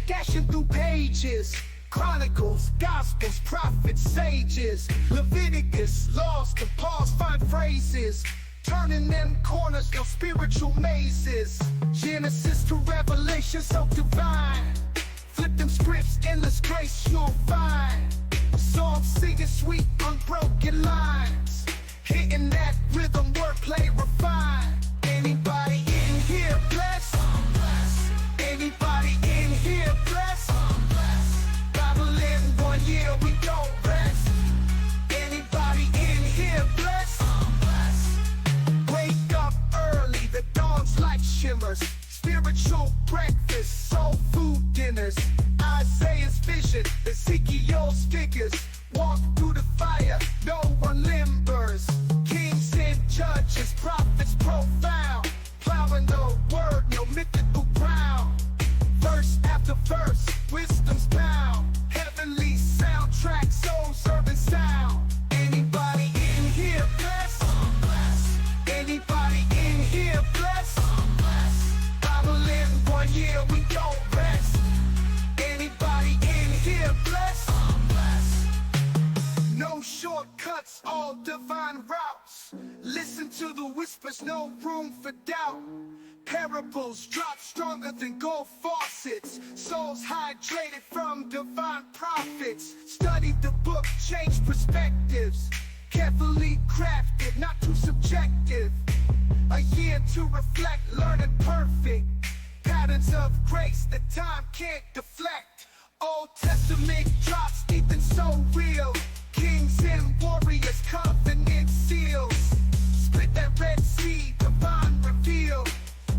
dashing through pages. Chronicles, Gospels, prophets, sages. Leviticus, laws to pause, find phrases. Turning them corners, no spiritual mazes. Genesis to Revelation, so divine. Flip them scripts, endless grace you'll find. Songs singing sweet, unbroken lines. Hitting that rhythm, wordplay refined. Anybody in here blessed? Anybody in here blessed? Bible in 1 year, we don't rest. Anybody in here blessed? Wake up early, the dawn's light shimmers. Spiritual breakfast, soul food dinners. Isaiah's vision, Ezekiel's figures. Walk through the fire, no one limbers. Kings and judges, prophets profound. Plowing the word, no mythical ground. Verse after verse, wisdom's bound. Heavenly soundtrack, soul serving sound. Anybody in here blessed? Anybody in here blessed? Bible in 1 year, we don't rest. Anybody in here blessed? No shortcuts, all divine routes. Listen to the whispers, no room for doubt. Parables drop stronger than gold faucets. Souls hydrated from divine prophets. Study the book, change perspectives. Carefully crafted, not too subjective. A year to reflect, learning perfect. Patterns of grace that time can't deflect. Old Testament drops deep and so real. Kings and warriors, covenant seals. Split that Red Sea, divine reveal.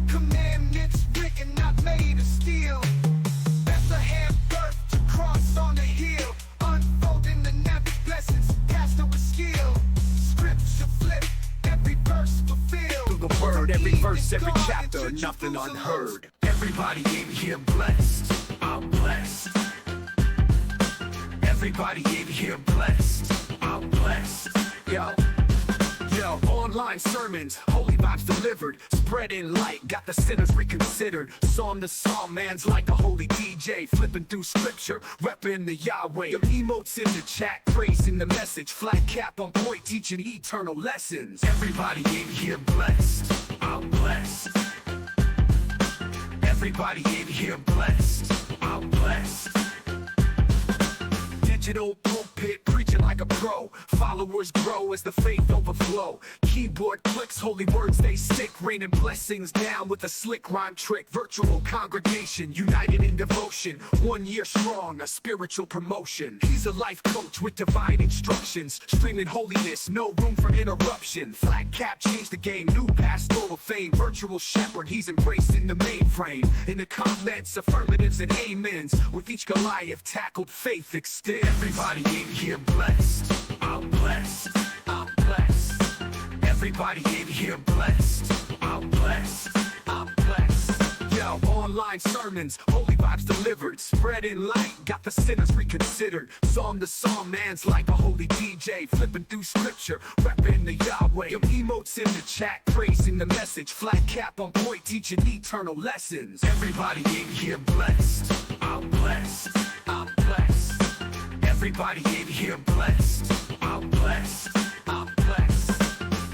Commandments written, not made of steel. Bethlehem birth to cross on the hill. Unfolding the Navi's blessings, pastor with skill. Scripture flip, every verse fulfilled. Through the word, every verse, every chapter, nothing unheard. Everybody in here blessed, I'm blessed. Everybody in here blessed, I'm blessed. Yo, online sermons, holy vibes delivered. Spreading light, got the sinners reconsidered. Psalm to psalm, man's like a holy DJ. Flipping through scripture, repping the Yahweh. Your emotes in the chat, praising the message. Flat cap on point, teaching eternal lessons. Everybody in here blessed, I'm blessed. Everybody in here blessed, I'm blessed. Digital pulpit, preaching like a pro. Followers grow as the faith overflow. Keyboard clicks, holy words they stick. Raining blessings down with a slick rhyme trick. Virtual congregation, united in devotion. 1 year strong, a spiritual promotion. He's a life coach with divine instructions. Streaming holiness, no room for interruption. Flat cap changed the game, new pastoral fame. Virtual shepherd, he's embracing the mainframe. In the comments, affirmatives and amens. With each Goliath tackled, faith extend. Everybody in here blessed, I'm blessed, I'm blessed. Everybody in here blessed, I'm blessed, I'm blessed. Yo, online sermons, holy vibes delivered. Spreading light, got the sinners reconsidered. Psalm to psalm, man's like a holy DJ. Flipping through scripture, repping the Yahweh. Your emotes in the chat, praising the message. Flat cap on point, teaching eternal lessons. Everybody in here blessed, I'm blessed, I'm blessed. Everybody in here blessed, I'm blessed, I'm blessed.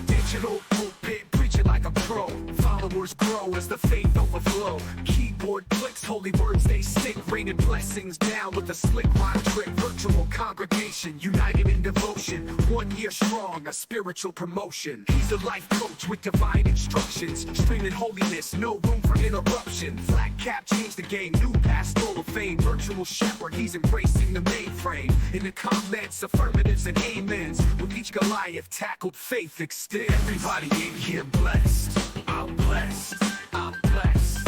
Digital pulpit, preaching like a pro. Followers grow as the faith overflow. Keyboard clicks, holy words they stick. Raining blessings down with a slick rhyme trick. Virtual congregation, united in devotion. 1 year strong, a spiritual promotion. He's a life coach with divine instructions. Streaming holiness, no room for interruption. Flat cap changed the game, new pastoral fame. Virtual shepherd, he's embracing the mainframe. In the comments, affirmatives and amens. With each Goliath tackled, faith extend. Everybody in here blessed, I'm blessed, I'm blessed.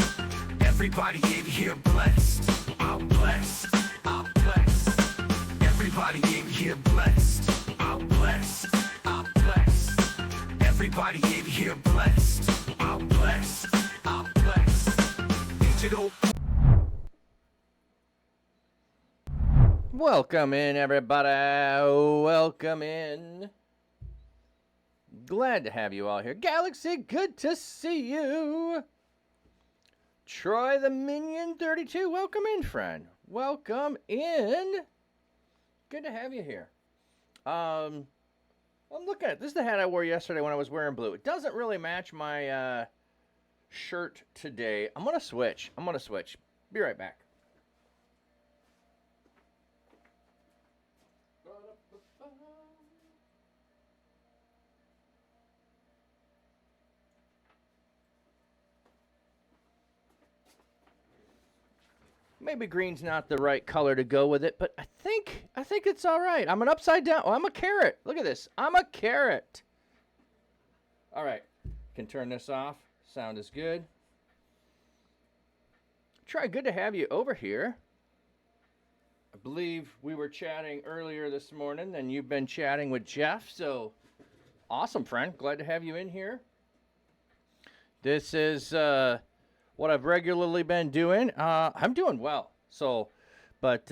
Everybody in here blessed, I'm blessed, I'm blessed. Everybody in here blessed, I'm blessed, I'm blessed. Everybody in here blessed, I'm blessed, I'm blessed. Digital. Welcome in, everybody. Welcome in. Glad to have you all here. Galaxy, good to see you. Troy the Minion 32, welcome in, friend. Welcome in. Good to have you here. I'm looking at this. Is the hat I wore yesterday when I was wearing blue. It doesn't really match my shirt today. I'm gonna switch. Be right back. Maybe green's not the right color to go with it, but I think it's all right. I'm an upside down. Oh, I'm a carrot. Look at this. I'm a carrot. All right. Can turn this off. Sound is good. Troy, good to have you over here. I believe we were chatting earlier this morning, and you've been chatting with Jeff, so awesome, friend. Glad to have you in here. This is what I've regularly been doing. I'm doing well. So, but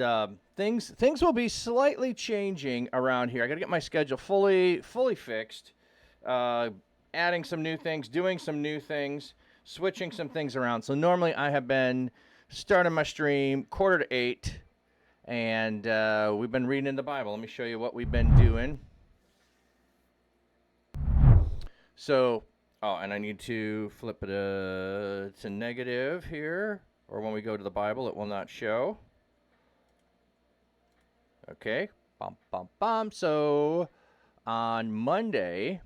things will be slightly changing around here. I got to get my schedule fully fixed. Adding some new things, doing some new things, switching some things around. So normally I have been starting my stream 7:45, and we've been reading in the Bible. Let me show you what we've been doing. So, oh, and I need to flip it to negative here, or when we go to the Bible, it will not show. Okay, So, on Monday,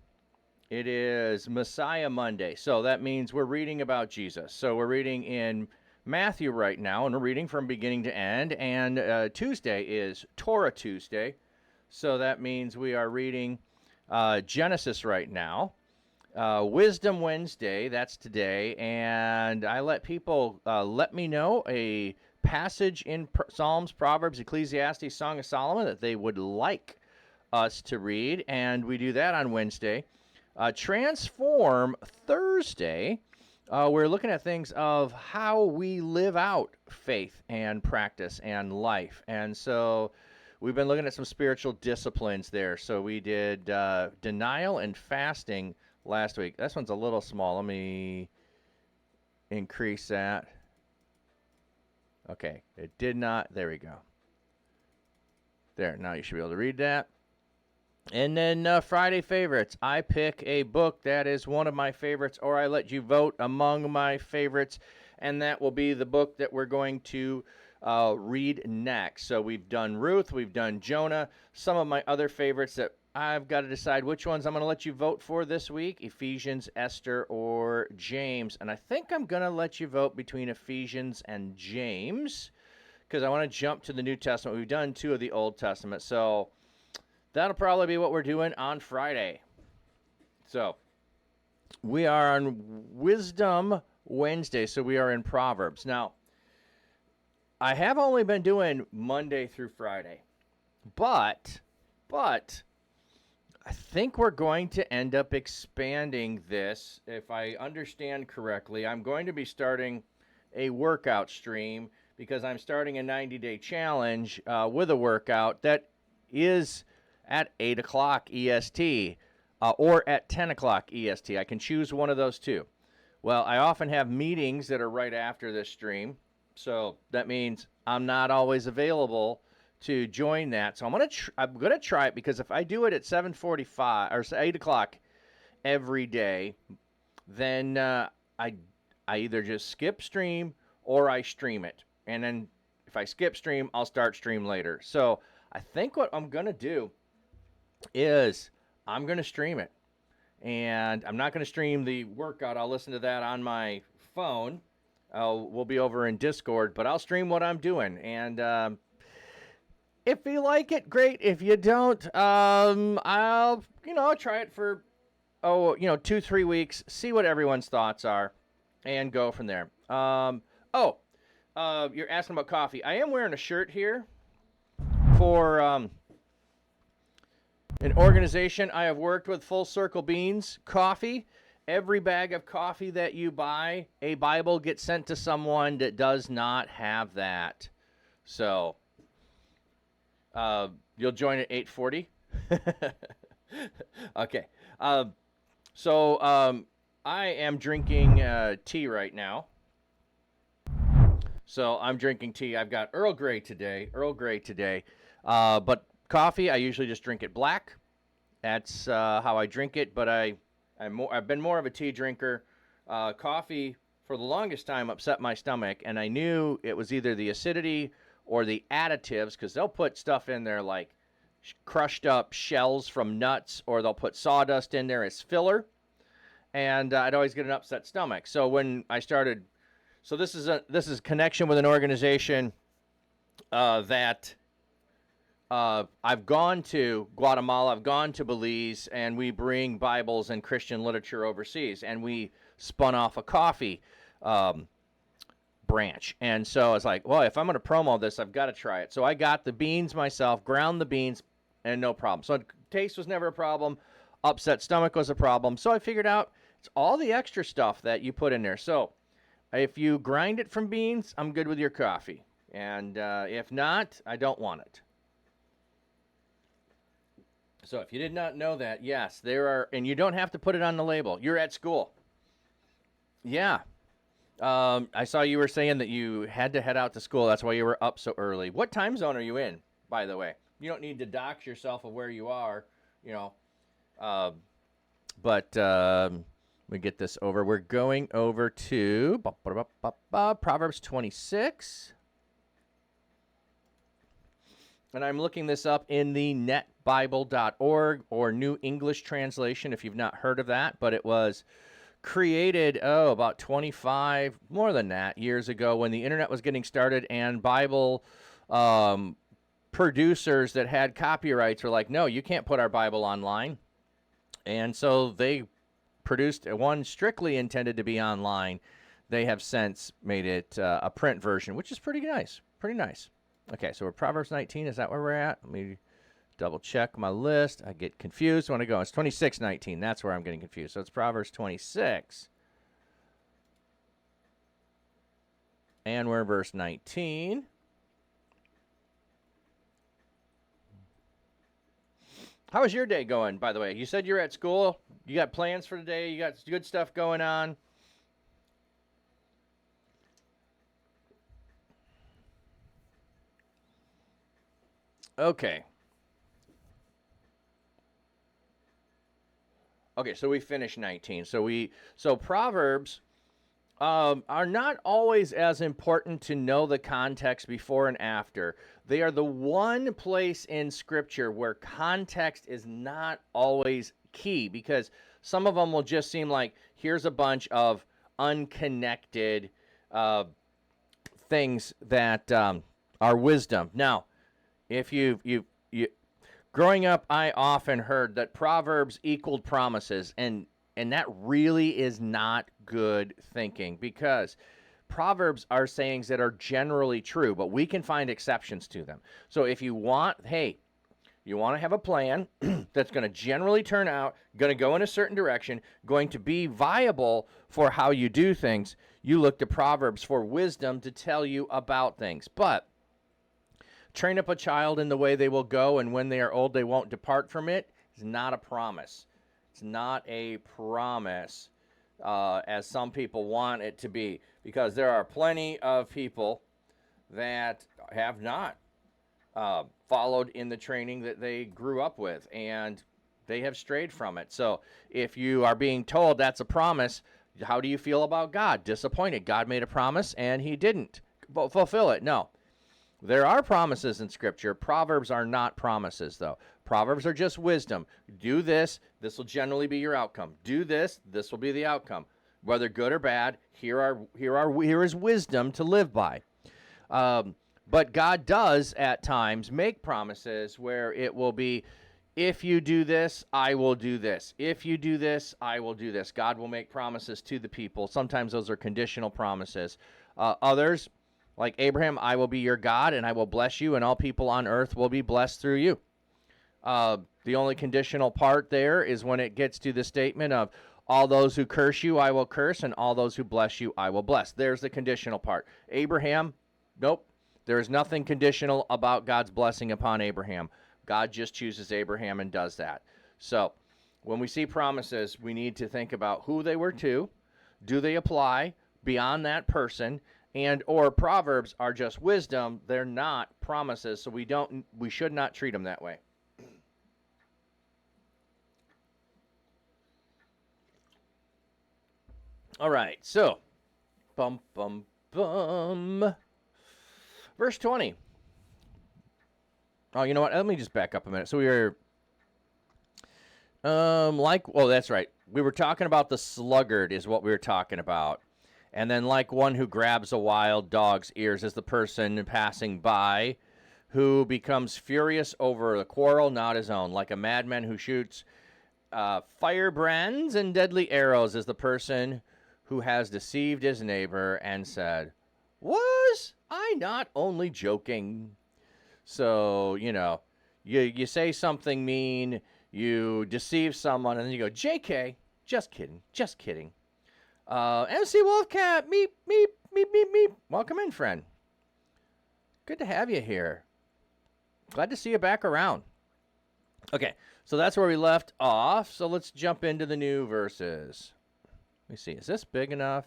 it is Messiah Monday. So that means we're reading about Jesus. So we're reading in Matthew right now, and we're reading from beginning to end. And Tuesday is Torah Tuesday. So that means we are reading Genesis right now. Wisdom Wednesday, that's today, and I let people let me know a passage in Psalms, Proverbs, Ecclesiastes, Song of Solomon that they would like us to read, and we do that on Wednesday. Transform Thursday, we're looking at things of how we live out faith and practice and life, and so we've been looking at some spiritual disciplines there. So we did denial and fasting last week. This one's a little small. Let me increase that. Okay, it did not. There we go. There, now you should be able to read that. And then Friday favorites. I pick a book that is one of my favorites, or I let you vote among my favorites, and that will be the book that we're going to read next. So we've done Ruth, we've done Jonah, some of my other favorites that I've got to decide which ones I'm going to let you vote for this week, Ephesians, Esther, or James. And I think I'm going to let you vote between Ephesians and James because I want to jump to the New Testament. We've done 2 of the Old Testament, so that'll probably be what we're doing on Friday. So we are on Wisdom Wednesday, so we are in Proverbs. Now, I have only been doing Monday through Friday, but I think we're going to end up expanding this. If I understand correctly, I'm going to be starting a workout stream because I'm starting a 90-day challenge with a workout that is at 8 o'clock EST or at 10 o'clock EST. I can choose one of those two. Well, I often have meetings that are right after this stream, so that means I'm not always available to join that. So I'm gonna try it because if I do it at 7:45 or 8 o'clock every day, then I either just skip stream or I stream it. And then if I skip stream, I'll start stream later. So I think what I'm gonna do is I'm gonna stream it. And I'm not gonna stream the workout. I'll listen to that on my phone. We'll be over in Discord, but I'll stream what I'm doing. And if you like it, great. If you don't, I'll try it for 2-3 weeks, see what everyone's thoughts are, and go from there. You're asking about coffee. I am wearing a shirt here for an organization I have worked with, Full Circle Beans Coffee. Every bag of coffee that you buy, a Bible gets sent to someone that does not have that. So you'll join at 8:40. Okay. So I am drinking tea right now. So I'm drinking tea. I've got Earl Grey today. But coffee, I usually just drink it black. That's how I drink it. But I've been more of a tea drinker. Coffee for the longest time upset my stomach, and I knew it was either the acidity or the additives, because they'll put stuff in there like crushed up shells from nuts, or they'll put sawdust in there as filler, and I'd always get an upset stomach. So when I started, so this is connection with an organization that I've gone to Guatemala, I've gone to Belize, and we bring Bibles and Christian literature overseas, and we spun off a coffee branch. And so I was like, well, if I'm going to promo this, I've got to try it. So I got the beans myself, ground the beans, and no problem. So taste was never a problem. Upset stomach was a problem. So I figured out it's all the extra stuff that you put in there. So if you grind it from beans, I'm good with your coffee. And if not, I don't want it. So if you did not know that, yes, there are, and you don't have to put it on the label. You're at school. Yeah. I saw you were saying that you had to head out to school. That's why you were up so early. What time zone are you in, by the way? You don't need to dox yourself of where you are, you know. We get this over. We're going over to Proverbs 26. And I'm looking this up in the netbible.org or New English Translation, if you've not heard of that. But it was created, about 25, more than that, years ago when the internet was getting started, and Bible producers that had copyrights were like, no, you can't put our Bible online. And so they produced one strictly intended to be online. They have since made it a print version, which is pretty nice. Pretty nice. Okay, so we're Proverbs 19. Is that where we're at? Let me double check my list. I get confused when I go. It's 26:19. That's where I'm getting confused. So it's Proverbs 26. And we're in verse 19. How was your day going, by the way? You said you're at school. You got plans for today. You got good stuff going on. Okay. Okay, so we finished 19. So Proverbs are not always as important to know the context before and after. They are the one place in Scripture where context is not always key, because some of them will just seem like here's a bunch of unconnected things that are wisdom. Now, if you growing up, I often heard that Proverbs equaled promises, and that really is not good thinking, because Proverbs are sayings that are generally true, but we can find exceptions to them. So if you want, you want to have a plan that's going to generally turn out, going to go in a certain direction, going to be viable for how you do things, you look to Proverbs for wisdom to tell you about things. But train up a child in the way they will go, and when they are old, they won't depart from it, is not a promise. It's not a promise as some people want it to be, because there are plenty of people that have not followed in the training that they grew up with, and they have strayed from it. So if you are being told that's a promise, how do you feel about God? Disappointed. God made a promise, and he didn't fulfill it. No. There are promises in Scripture. Proverbs are not promises, though. Proverbs are just wisdom. Do this, this will generally be your outcome. Do this, this will be the outcome. Whether good or bad, here is wisdom to live by. But God does at times make promises where it will be, if you do this, I will do this. If you do this, I will do this. God will make promises to the people. Sometimes those are conditional promises. Others, like Abraham, I will be your God, and I will bless you, and all people on earth will be blessed through you. The only conditional part there is when it gets to the statement of, all those who curse you, I will curse, and all those who bless you, I will bless. There's the conditional part. Abraham, nope. There is nothing conditional about God's blessing upon Abraham. God just chooses Abraham and does that. So when we see promises, we need to think about who they were to. Do they apply beyond that person? and or Proverbs are just wisdom. They're not promises, so we should not treat them that way. All right, so bum bum bum. Verse 20. Oh, you know what? Let me just back up a minute. So we were that's right. We were talking about the sluggard is what we were talking about. And then like one who grabs a wild dog's ears is the person passing by who becomes furious over a quarrel not his own. Like a madman who shoots firebrands and deadly arrows is the person who has deceived his neighbor and said, "Was I not only joking?" So, you say something mean, you deceive someone, and then you go, "JK, just kidding, just kidding." MC Wolfcat, meep, meep, meep, meep, meep. Welcome in, friend. Good to have you here. Glad to see you back around. Okay, so that's where we left off. So let's jump into the new verses. Let me see. Is this big enough?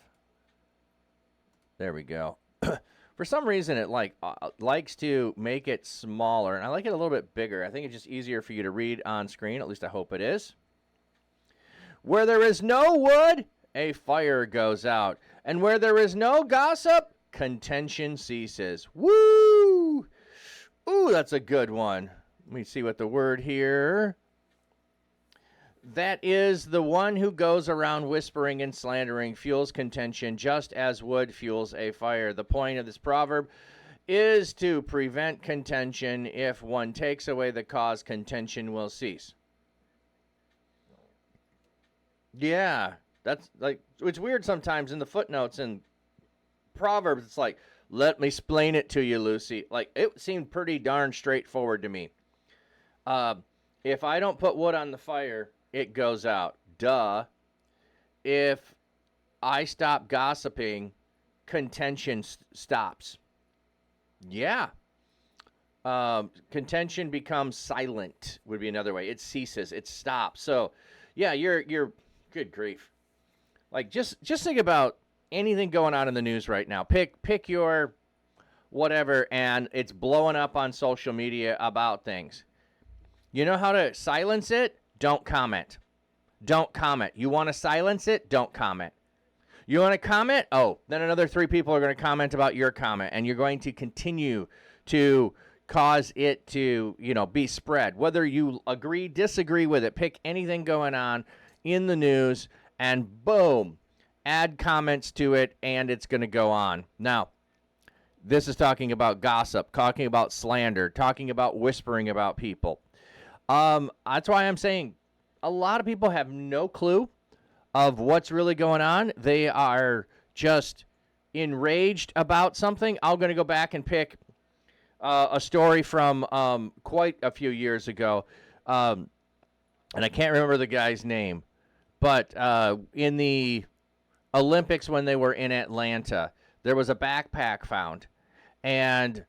There we go. For some reason, it likes to make it smaller, and I like it a little bit bigger. I think it's just easier for you to read on screen. At least I hope it is. Where there is no wood, a fire goes out, and where there is no gossip, contention ceases. Woo! Ooh, that's a good one. Let me see what the word here. That is the one who goes around whispering and slandering fuels contention just as wood fuels a fire. The point of this proverb is to prevent contention. If one takes away the cause, contention will cease. Yeah, that's like, it's weird sometimes in the footnotes in Proverbs. It's like, let me explain it to you, Lucy. Like, it seemed pretty darn straightforward to me. If I don't put wood on the fire, it goes out. Duh. If I stop gossiping, contention stops. Yeah. Contention becomes silent would be another way. It ceases. It stops. So, yeah, you're good grief. Like, just think about anything going on in the news right now. Pick your whatever, and it's blowing up on social media about things. You know how to silence it? Don't comment. Don't comment. You want to silence it? Don't comment. You want to comment? Oh, then another 3 people are going to comment about your comment, and you're going to continue to cause it to, be spread. Whether you agree, disagree with it, pick anything going on in the news, and boom, add comments to it, and it's going to go on. Now, this is talking about gossip, talking about slander, talking about whispering about people. That's why I'm saying a lot of people have no clue of what's really going on. They are just enraged about something. I'm going to go back and pick a story from quite a few years ago, and I can't remember the guy's name, but in the Olympics when they were in Atlanta, there was a backpack found, and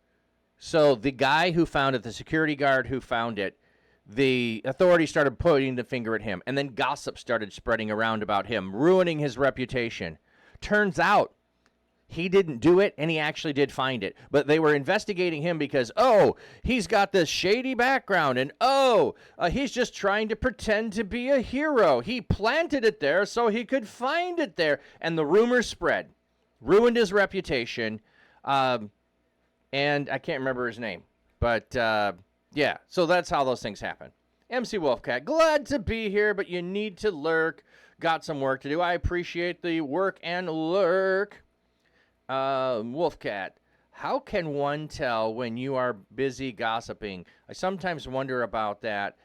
so the guy who found it, the security guard who found it, the authorities started pointing the finger at him, and then gossip started spreading around about him, ruining his reputation. Turns out he didn't do it, and he actually did find it. But they were investigating him because, he's got this shady background, and he's just trying to pretend to be a hero. He planted it there so he could find it there. And the rumors spread, ruined his reputation, and I can't remember his name. But, yeah, so that's how those things happen. MC Wolfcat, glad to be here, but you need to lurk. Got some work to do. I appreciate the work and lurk. Wolfcat, how can one tell when you are busy gossiping? I sometimes wonder about that.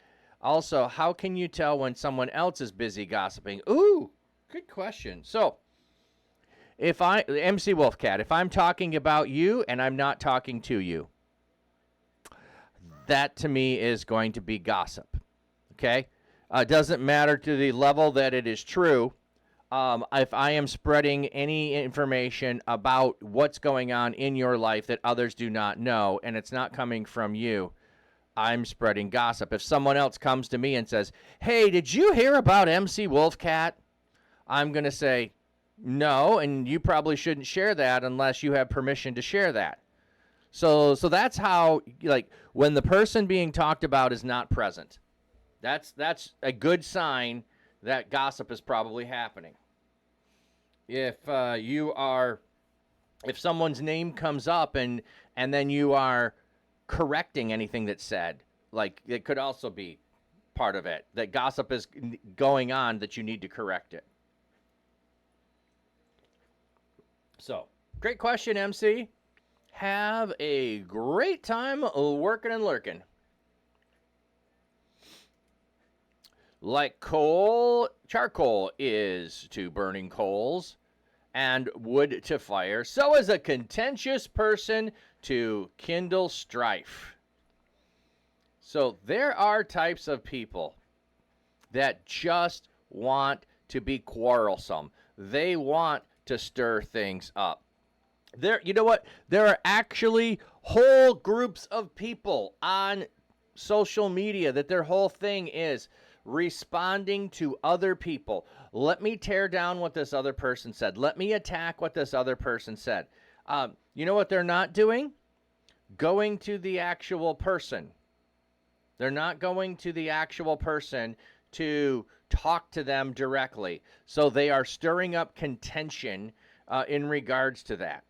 Also, how can you tell when someone else is busy gossiping? Ooh, good question. So, MC Wolfcat, if I'm talking about you and I'm not talking to you, that to me is going to be gossip. Okay? Doesn't matter to the level that it is true. If I am spreading any information about what's going on in your life that others do not know, and it's not coming from you, I'm spreading gossip. If someone else comes to me and says, "Hey, did you hear about MC Wolfcat?" I'm going to say, No, and you probably shouldn't share that unless you have permission to share that. So that's how, like, when the person being talked about is not present, that's a good sign that gossip is probably happening. If if someone's name comes up and then you are correcting anything that's said, like, it could also be part of it, that gossip is going on, that you need to correct it. So, great question, MC. Have a great time working and lurking. Like coal, charcoal is to burning coals, and wood to fire, so is a contentious person to kindle strife. So there are types of people that just want to be quarrelsome. They want to stir things up. You know what? There are actually whole groups of people on social media that their whole thing is responding to other people. Let me tear down what this other person said. Let me attack what this other person said. You know what they're not doing? Going to the actual person. They're not going to the actual person to talk to them directly. So they are stirring up contention in regards to that.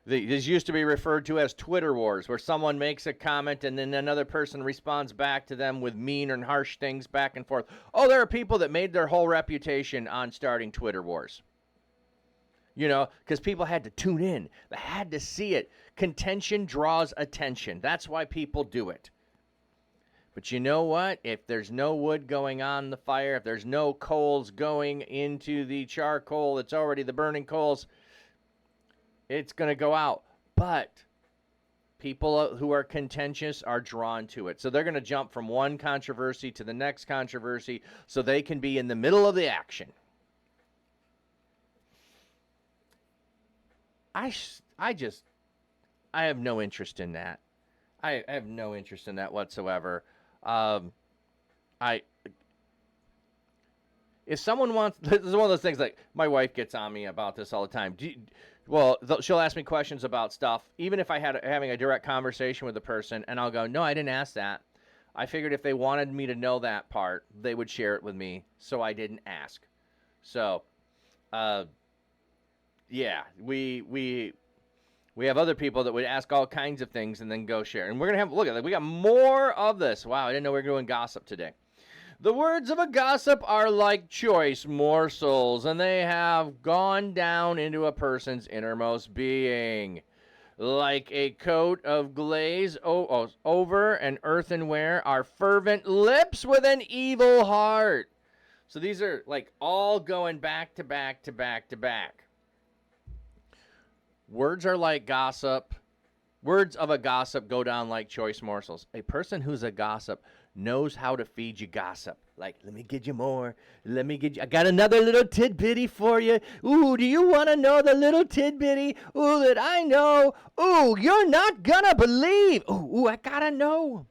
This used to be referred to as Twitter wars, where someone makes a comment and then another person responds back to them with mean and harsh things back and forth. Oh, there are people that made their whole reputation on starting Twitter wars. You know, because people had to tune in. They had to see it. Contention draws attention. That's why people do it. But you know what? If there's no wood going on the fire, if there's no coals going into the charcoal, it's already the burning coals, it's going to go out. But people who are contentious are drawn to it. So they're going to jump from one controversy to the next controversy so they can be in the middle of the action. I have no interest in that. I have no interest in that whatsoever. If someone wants, this is one of those things, like, my wife gets on me about this all the time. She'll ask me questions about stuff, even if having a direct conversation with the person, and I'll go, no, I didn't ask that. I figured if they wanted me to know that part, they would share it with me, so I didn't ask. So, yeah, we have other people that would ask all kinds of things and then go share. And we're going to look at that. We got more of this. Wow, I didn't know we were doing gossip today. The words of a gossip are like choice morsels, and they have gone down into a person's innermost being. Like a coat of glaze over an earthenware are fervent lips with an evil heart. So these are like all going back to back to back to back. Words are like gossip. Words of a gossip go down like choice morsels. A person who's a gossip knows how to feed you gossip. Like, let me get you more. I got another little tidbitty for you. Ooh, do you want to know the little tidbitty? Ooh, that I know. Ooh, you're not gonna believe. Ooh, I gotta know.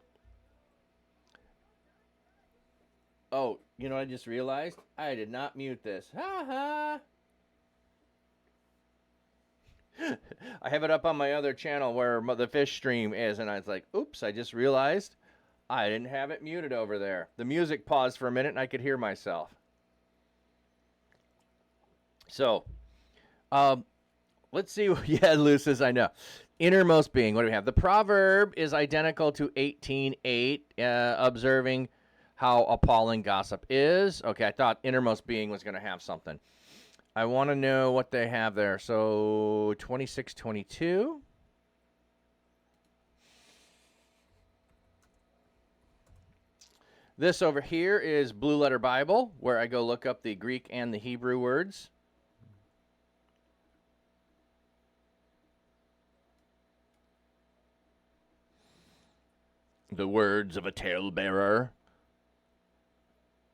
Oh, you know what I just realized? I did not mute this. Ha ha. I have it up on my other channel where the fish stream is, and I was like, oops, I just realized I didn't have it muted over there. The music paused for a minute, and I could hear myself. So, let's see. Yeah, Lucis, I know. Innermost being, what do we have? The proverb is identical to 18:8, observing how appalling gossip is. Okay, I thought innermost being was going to have something. I want to know what they have there. So 26:22. This over here is Blue Letter Bible, where I go look up the Greek and the Hebrew words. The words of a talebearer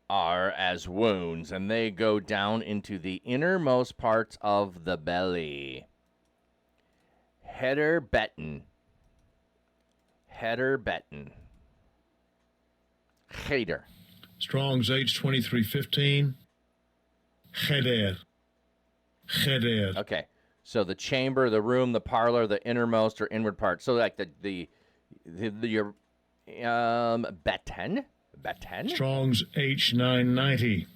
are as wounds, and they go down into the innermost parts of the belly. Header betten. Cheder. Strong's H2315. Cheder. Cheder. Okay. So the chamber, the room, the parlor, the innermost or inward part. So like your beten? Beten? Strong's H990.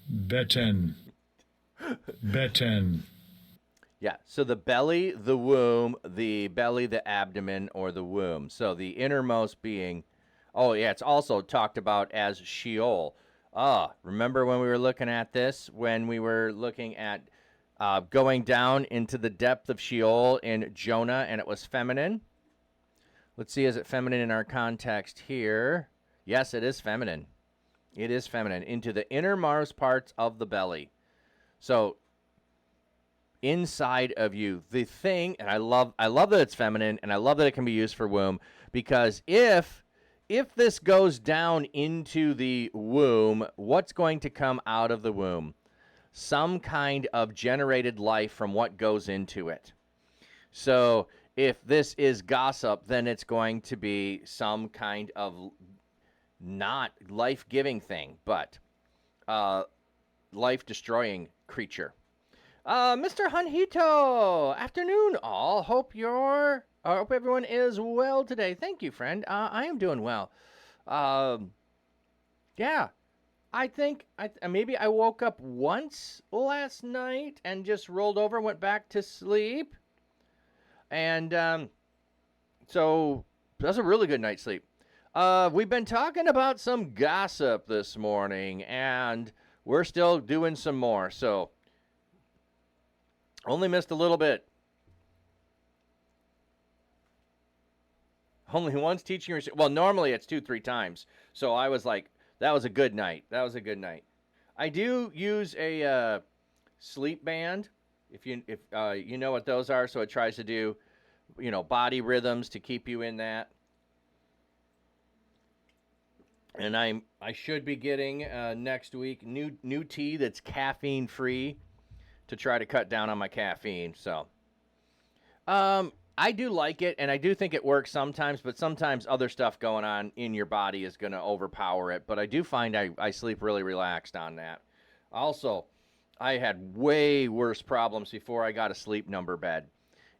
Beten. Beten. Yeah. So the belly, the womb, the belly, the abdomen, or the womb. So the innermost being, oh yeah, it's also talked about as Sheol. Remember when we were looking at this? When we were looking at going down into the depth of Sheol in Jonah, and it was feminine. Let's see, is it feminine in our context here? Yes, it is feminine. It is feminine, into the innermost parts of the belly. So inside of you, the thing, and I love that it's feminine, and I love that it can be used for womb, because if this goes down into the womb, what's going to come out of the womb? Some kind of generated life from what goes into it. So if this is gossip, then it's going to be some kind of not life-giving thing, but life-destroying creature. Mr. Hanhito, afternoon all. Hope everyone is well today. Thank you, friend. I am doing well. Yeah, I think maybe I woke up once last night and just rolled over and went back to sleep. And so that's a really good night's sleep. We've been talking about some gossip this morning, and we're still doing some more. So only missed a little bit. Only once teaching. Well, normally it's 2-3 times. So I was like, that was a good night. That was a good night. I do use a sleep band. If you know what those are, so it tries to do, body rhythms to keep you in that. And I should be getting next week new tea that's caffeine free to try to cut down on my caffeine. So I do like it, and I do think it works sometimes, but sometimes other stuff going on in your body is going to overpower it. But I do find I sleep really relaxed on that. Also, I had way worse problems before I got a sleep number bed.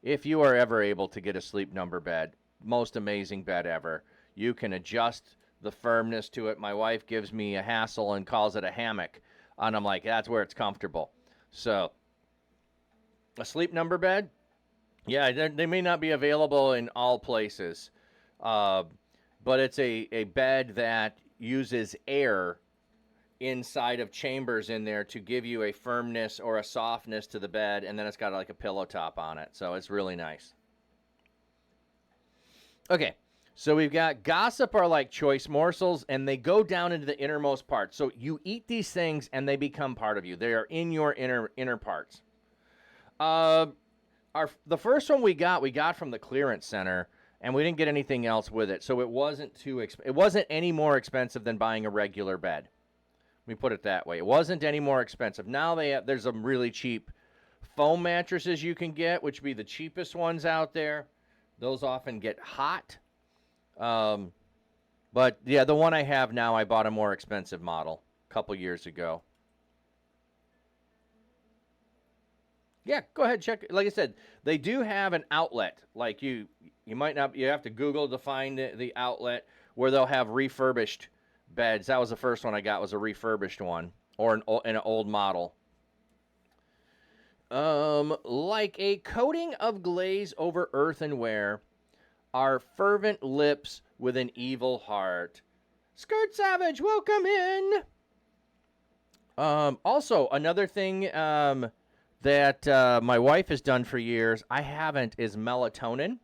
If you are ever able to get a sleep number bed, most amazing bed ever. You can adjust the firmness to it. My wife gives me a hassle and calls it a hammock, and I'm like, that's where it's comfortable. So a sleep number bed, yeah, they may not be available in all places, but it's a bed that uses air inside of chambers in there to give you a firmness or a softness to the bed, and then it's got like a pillow top on it, so it's really nice. Okay, so we've got gossip are like choice morsels, and they go down into the innermost parts. So you eat these things, and they become part of you. They are in your inner parts. The first one we got from the clearance center, and we didn't get anything else with it, so it wasn't it wasn't any more expensive than buying a regular bed. Let me put it that way. It wasn't any more expensive. Now there's some really cheap foam mattresses you can get, which would be the cheapest ones out there. Those often get hot. But yeah, the one I have now, I bought a more expensive model a couple years ago. Yeah, go ahead, check. Like I said, they do have an outlet. Like you might not, you have to Google to find the outlet where they'll have refurbished beds. That was the first one I got, was a refurbished one, or an old model. Like a coating of glaze over earthenware are fervent lips with an evil heart. Skirt Savage, welcome in. Also, another thing that my wife has done for years, I haven't, is melatonin.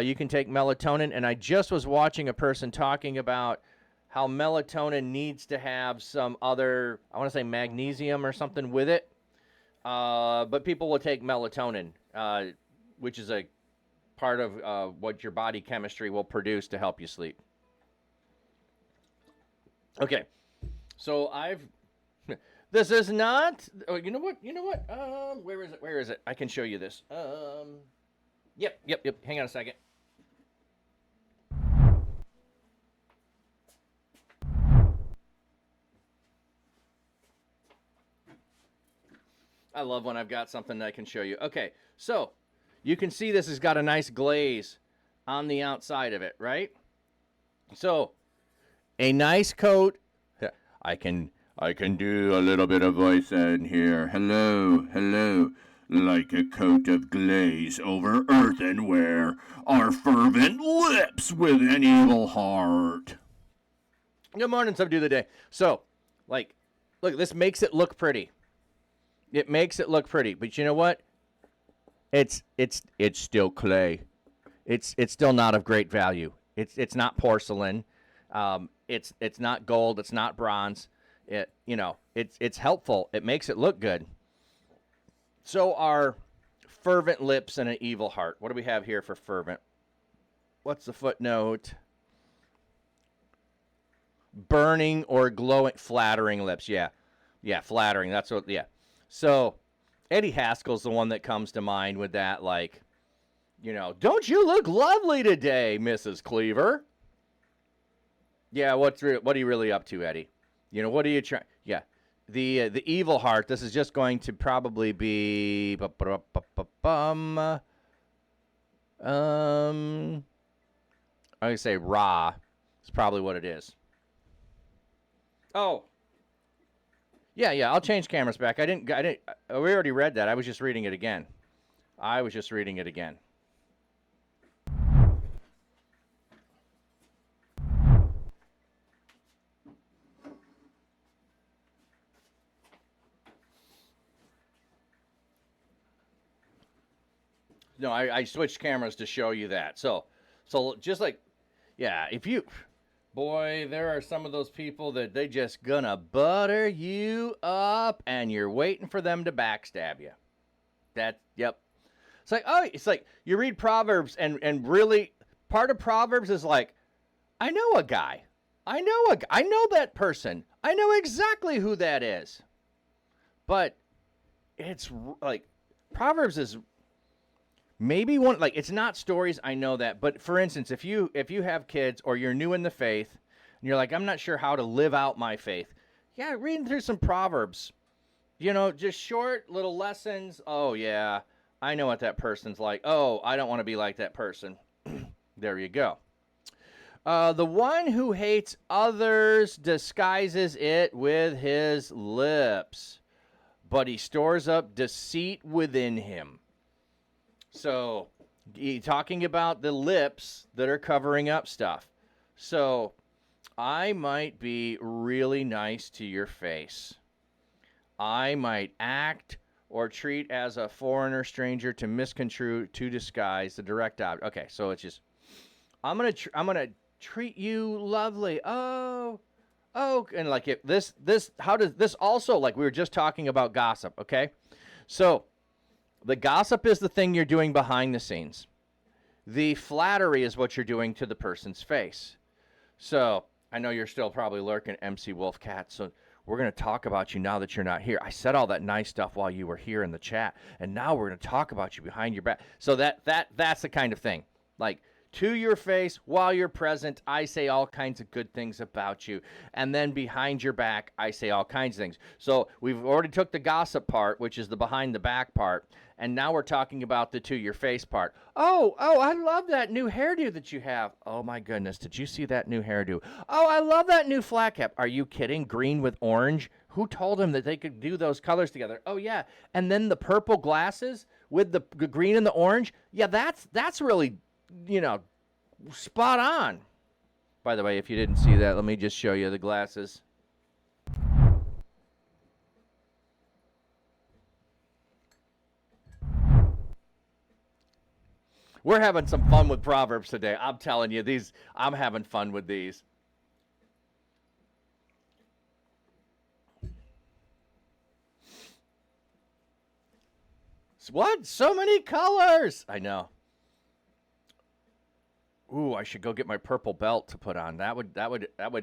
You can take melatonin, and I just was watching a person talking about how melatonin needs to have some other, I want to say magnesium or something with it. But people will take melatonin, which is a part of what your body chemistry will produce to help you sleep. Okay, so this is not, oh, you know what, where is it? I can show you this. Yep, hang on a second. I love when I've got something that I can show you. Okay, so you can see this has got a nice glaze on the outside of it, right? So a nice coat. I can do a little bit of voice in here. Hello, hello. Like a coat of glaze over earthenware are fervent lips with an evil heart. Good morning, subdue the day. So, like, look, this makes it look pretty. It makes it look pretty, but you know what? It's still clay. It's still not of great value. It's not porcelain. It's not gold. It's not bronze. It's helpful. It makes it look good. So are fervent lips and an evil heart. What do we have here for fervent? What's the footnote? Burning or glowing, flattering lips. Yeah, flattering. That's what. Yeah. So Eddie Haskell's the one that comes to mind with that. Like, don't you look lovely today, Mrs. Cleaver? Yeah. What are you really up to, Eddie? What are you trying? Yeah. The evil heart. This is just going to probably be I would say Ra. It's probably what it is. Oh. Yeah, I'll change cameras back. We already read that. I was just reading it again. No, I switched cameras to show you that. So just like, yeah, boy, there are some of those people that they just gonna butter you up, and you're waiting for them to backstab you. Yep. It's like you read Proverbs, and really, part of Proverbs is like, I know a guy. I know that person. I know exactly who that is. But it's like, Proverbs is maybe one, like, it's not stories, I know that, but for instance, if you have kids or you're new in the faith and you're like, I'm not sure how to live out my faith, yeah, reading through some Proverbs, just short little lessons. Oh yeah, I know what that person's like. Oh, I don't want to be like that person. There you go. The one who hates others disguises it with his lips, but he stores up deceit within him. So, talking about the lips that are covering up stuff. So, I might be really nice to your face. I might act or treat as a foreigner, stranger, to misconstrue, to disguise the direct object. Okay, so it's just, I'm gonna treat you lovely. Oh, and like how does this also, like we were just talking about gossip, okay? So, the gossip is the thing you're doing behind the scenes. The flattery is what you're doing to the person's face. So, I know you're still probably lurking, MC Wolfcat, so we're going to talk about you now that you're not here. I said all that nice stuff while you were here in the chat, and now we're going to talk about you behind your back. So that's the kind of thing. Like, to your face, while you're present, I say all kinds of good things about you. And then behind your back, I say all kinds of things. So we've already took the gossip part, which is the behind the back part. And now we're talking about the to your face part. Oh, I love that new hairdo that you have. Oh, my goodness. Did you see that new hairdo? Oh, I love that new flat cap. Are you kidding? Green with orange? Who told him that they could do those colors together? Oh, yeah. And then the purple glasses with the green and the orange. Yeah, that's really, spot on. By the way, if you didn't see that, let me just show you the glasses. We're having some fun with Proverbs today. I'm telling you, I'm having fun with these. What? So many colors! I know. Ooh, I should go get my purple belt to put on. That would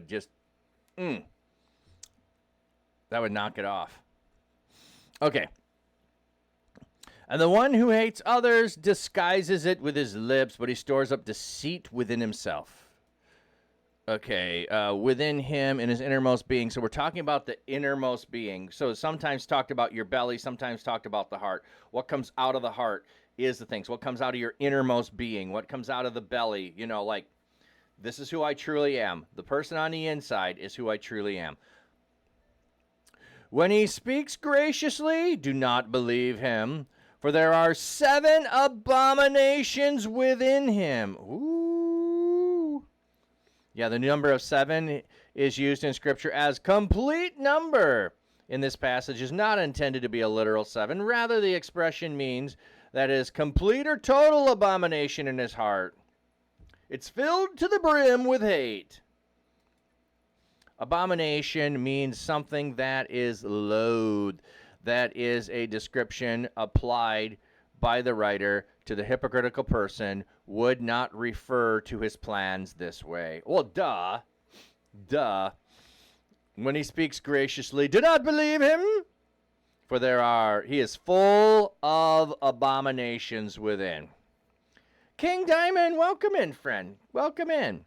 just, that would knock it off. Okay. And the one who hates others disguises it with his lips, but he stores up deceit within himself. Okay, within him in his innermost being. So we're talking about the innermost being. So sometimes talked about your belly, sometimes talked about the heart. What comes out of the heart is the things. What comes out of your innermost being? What comes out of the belly? Like this is who I truly am. The person on the inside is who I truly am. When he speaks graciously, do not believe him, for there are 7 abominations within him. Ooh. Yeah, the number of 7 is used in Scripture as complete number. In this passage is not intended to be a literal 7. Rather, the expression means that is complete or total abomination in his heart. It's filled to the brim with hate. Abomination means something that is loathed. That is a description applied by the writer to the hypocritical person, would not refer to his plans this way. Well, duh. When he speaks graciously, do not believe him, for he is full of abominations within. King Diamond, welcome in, friend. Welcome in.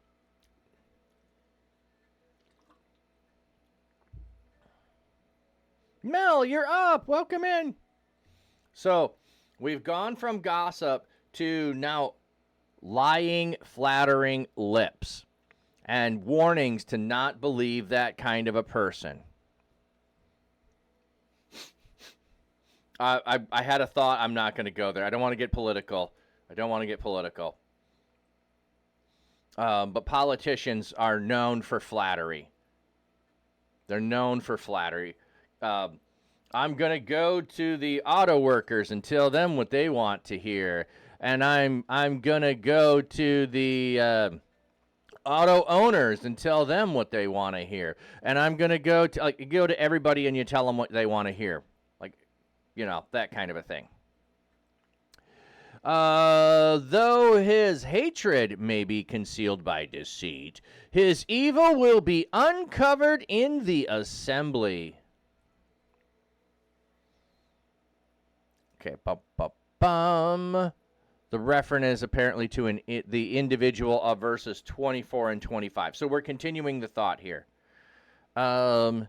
Mel, you're up. Welcome in. So, we've gone from gossip to now lying, flattering lips and warnings to not believe that kind of a person. I had a thought. I'm not going to go there. I don't want to get political. But politicians are known for flattery. They're known for flattery. I'm going to go to the auto workers and tell them what they want to hear. And I'm going to go to the auto owners and tell them what they want to hear. And I'm going to go to everybody and you tell them what they want to hear. That kind of a thing. Though his hatred may be concealed by deceit, his evil will be uncovered in the assembly. Okay, The reference is apparently to the individual of verses 24 and 25. So we're continuing the thought here. Tekasa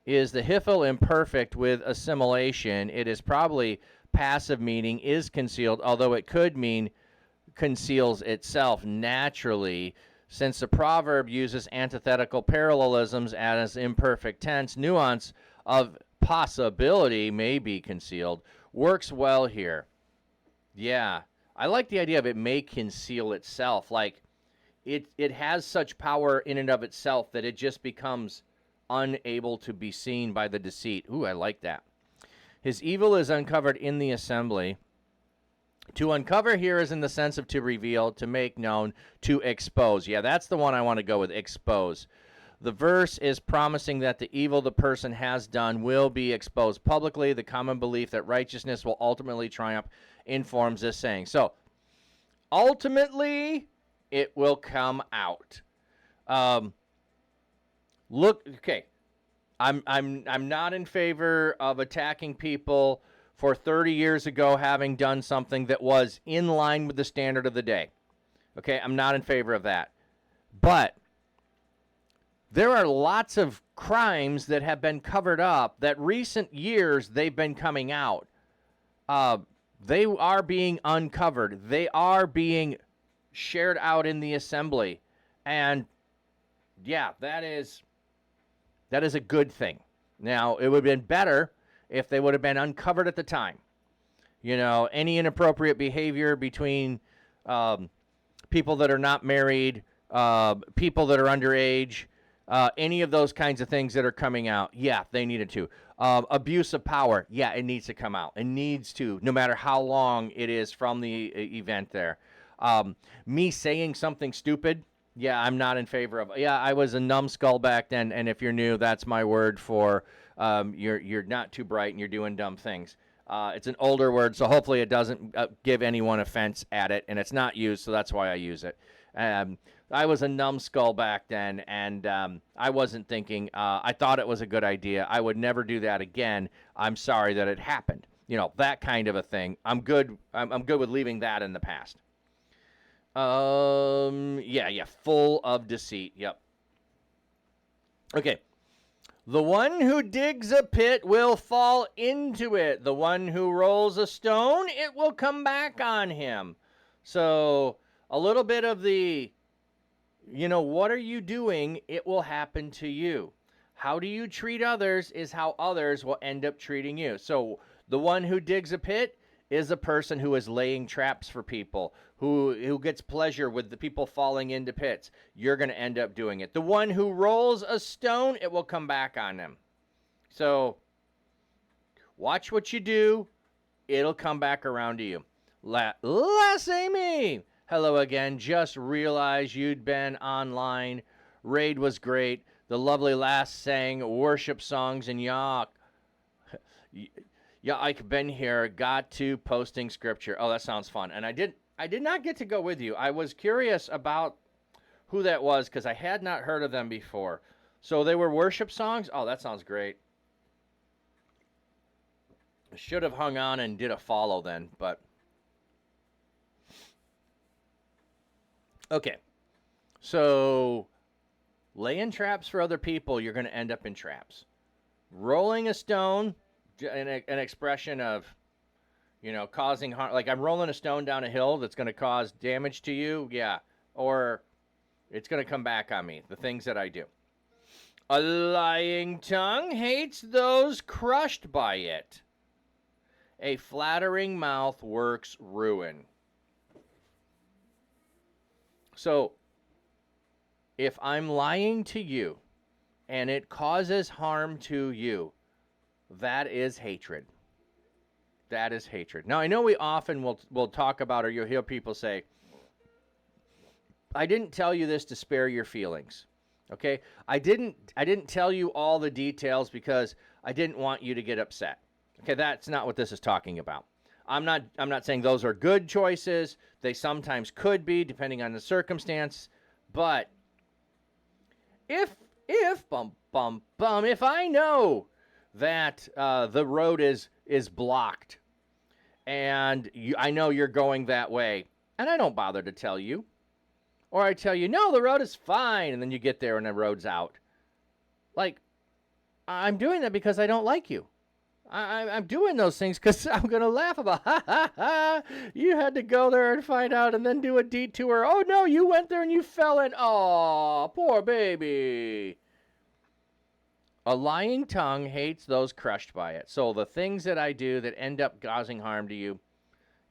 is the Hiphil imperfect with assimilation. It is probably passive, meaning is concealed, although it could mean conceals itself naturally. Since the proverb uses antithetical parallelisms as imperfect tense, nuance of possibility may be concealed. Works well here. Yeah, I like the idea of it may conceal itself. Like it has such power in and of itself that it just becomes unable to be seen by the deceit. Ooh, I like that. His evil is uncovered in the assembly. To uncover here is in the sense of to reveal, to make known, to expose. Yeah, that's the one I want to go with, expose. The verse is promising that the evil the person has done will be exposed publicly. The common belief that righteousnness will ultimately triumph informs this saying. So, ultimately, it will come out. Okay, I'm not in favor of attacking people for 30 years ago having done something that was in line with the standard of the day. Okay, I'm not in favor of that. But there are lots of crimes that have been covered up that recent years they've been coming out. They are being uncovered. They are being shared out in the assembly. And yeah, that is a good thing. Now, it would have been better if they would have been uncovered at the time. Any inappropriate behavior between people that are not married, people that are underage, any of those kinds of things that are coming out, yeah, they needed to. Abuse of power, yeah, it needs to come out. It needs to, no matter how long it is from the event there. Me saying something stupid, yeah, I'm not in favor of. Yeah, I was a numbskull back then, and if you're new, that's my word for you're not too bright and you're doing dumb things. It's an older word, so hopefully it doesn't give anyone offense at it, and it's not used, so that's why I use it. I was a numbskull back then, and I wasn't thinking. I thought it was a good idea. I would never do that again. I'm sorry that it happened. That kind of a thing. I'm good. I'm good with leaving that in the past. Yeah, full of deceit. Yep. Okay. The one who digs a pit will fall into it. The one who rolls a stone, it will come back on him. So, a little bit of the, what are you doing? It will happen to you. How do you treat others is how others will end up treating you. So, the one who digs a pit is a person who is laying traps for people, who gets pleasure with the people falling into pits. You're going to end up doing it. The one who rolls a stone, it will come back on them. So watch what you do. It'll come back around to you. Last Amy. Hello again. Just realized you'd been online. Raid was great. The lovely lass sang worship songs and I've been here, got to posting scripture. Oh, that sounds fun. And I did not get to go with you. I was curious about who that was because I had not heard of them before. So they were worship songs? Oh, that sounds great. I should have hung on and did a follow then, but okay. So laying traps for other people, you're going to end up in traps. Rolling a stone, an expression of, causing harm. Like I'm rolling a stone down a hill that's going to cause damage to you. Yeah. Or it's going to come back on me. The things that I do. A lying tongue hates those crushed by it. A flattering mouth works ruin. So, if I'm lying to you and it causes harm to you, that is hatred. That is hatred. Now, I know we often will talk about, or you'll hear people say, I didn't tell you this to spare your feelings. Okay? I didn't tell you all the details because I didn't want you to get upset. Okay, that's not what this is talking about. I'm not saying those are good choices. They sometimes could be, depending on the circumstance. But if I know that the road is blocked, and I know you're going that way, and I don't bother to tell you, or I tell you no, the road is fine, and then you get there and the road's out. Like, I'm doing that because I don't like you. I'm doing those things because I'm going to laugh about, you had to go there and find out and then do a detour. Oh, no, you went there and you fell in. Oh, poor baby. A lying tongue hates those crushed by it. So the things that I do that end up causing harm to you,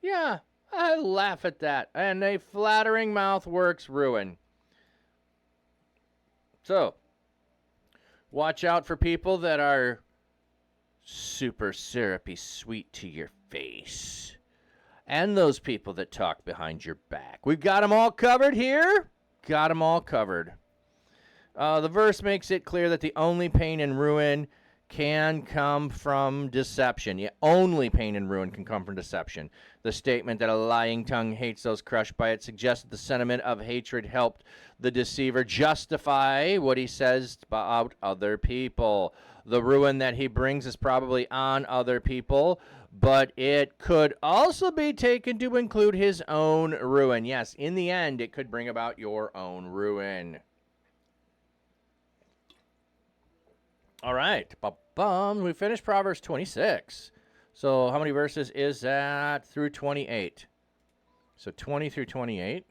yeah, I laugh at that. And a flattering mouth works ruin. So, watch out for people that are super syrupy sweet to your face. And those people that talk behind your back. We've got them all covered here. Got them all covered. The verse makes it clear that the only pain and ruin can come from deception. Yeah, only pain and ruin can come from deception. The statement that a lying tongue hates those crushed by it suggests that the sentiment of hatred helped the deceiver justify what he says about other people. The ruin that he brings is probably on other people, but it could also be taken to include his own ruin. Yes, in the end, it could bring about your own ruin. All right. We finished Proverbs 26. So how many verses is that through 28? So 20 through 28.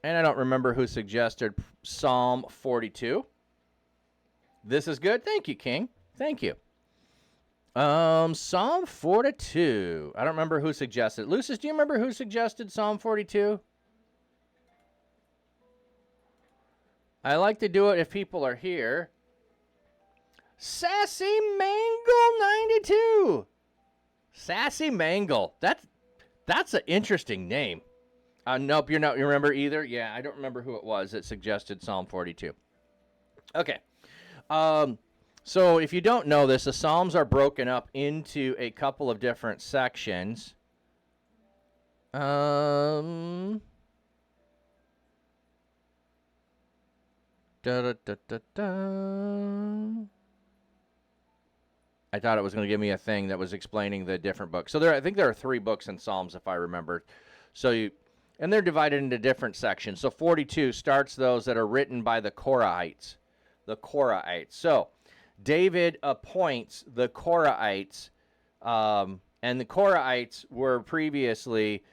And I don't remember who suggested Psalm 42. This is good. Thank you, King. Thank you. Psalm 42. I don't remember who suggested. Lucis, do you remember who suggested Psalm 42? I like to do it if people are here. Sassy Mangle 92. Sassy Mangle. That's an interesting name. Nope, you remember either? Yeah, I don't remember who it was that suggested Psalm 42. Okay. So if you don't know this, the Psalms are broken up into a couple of different sections. Da, da, da, da, da. I thought it was going to give me a thing that was explaining the different books. So I think there are 3 books in Psalms, if I remember. And they're divided into different sections. So 42 starts those that are written by the Korahites. The Korahites. So David appoints the Korahites, and the Korahites were previously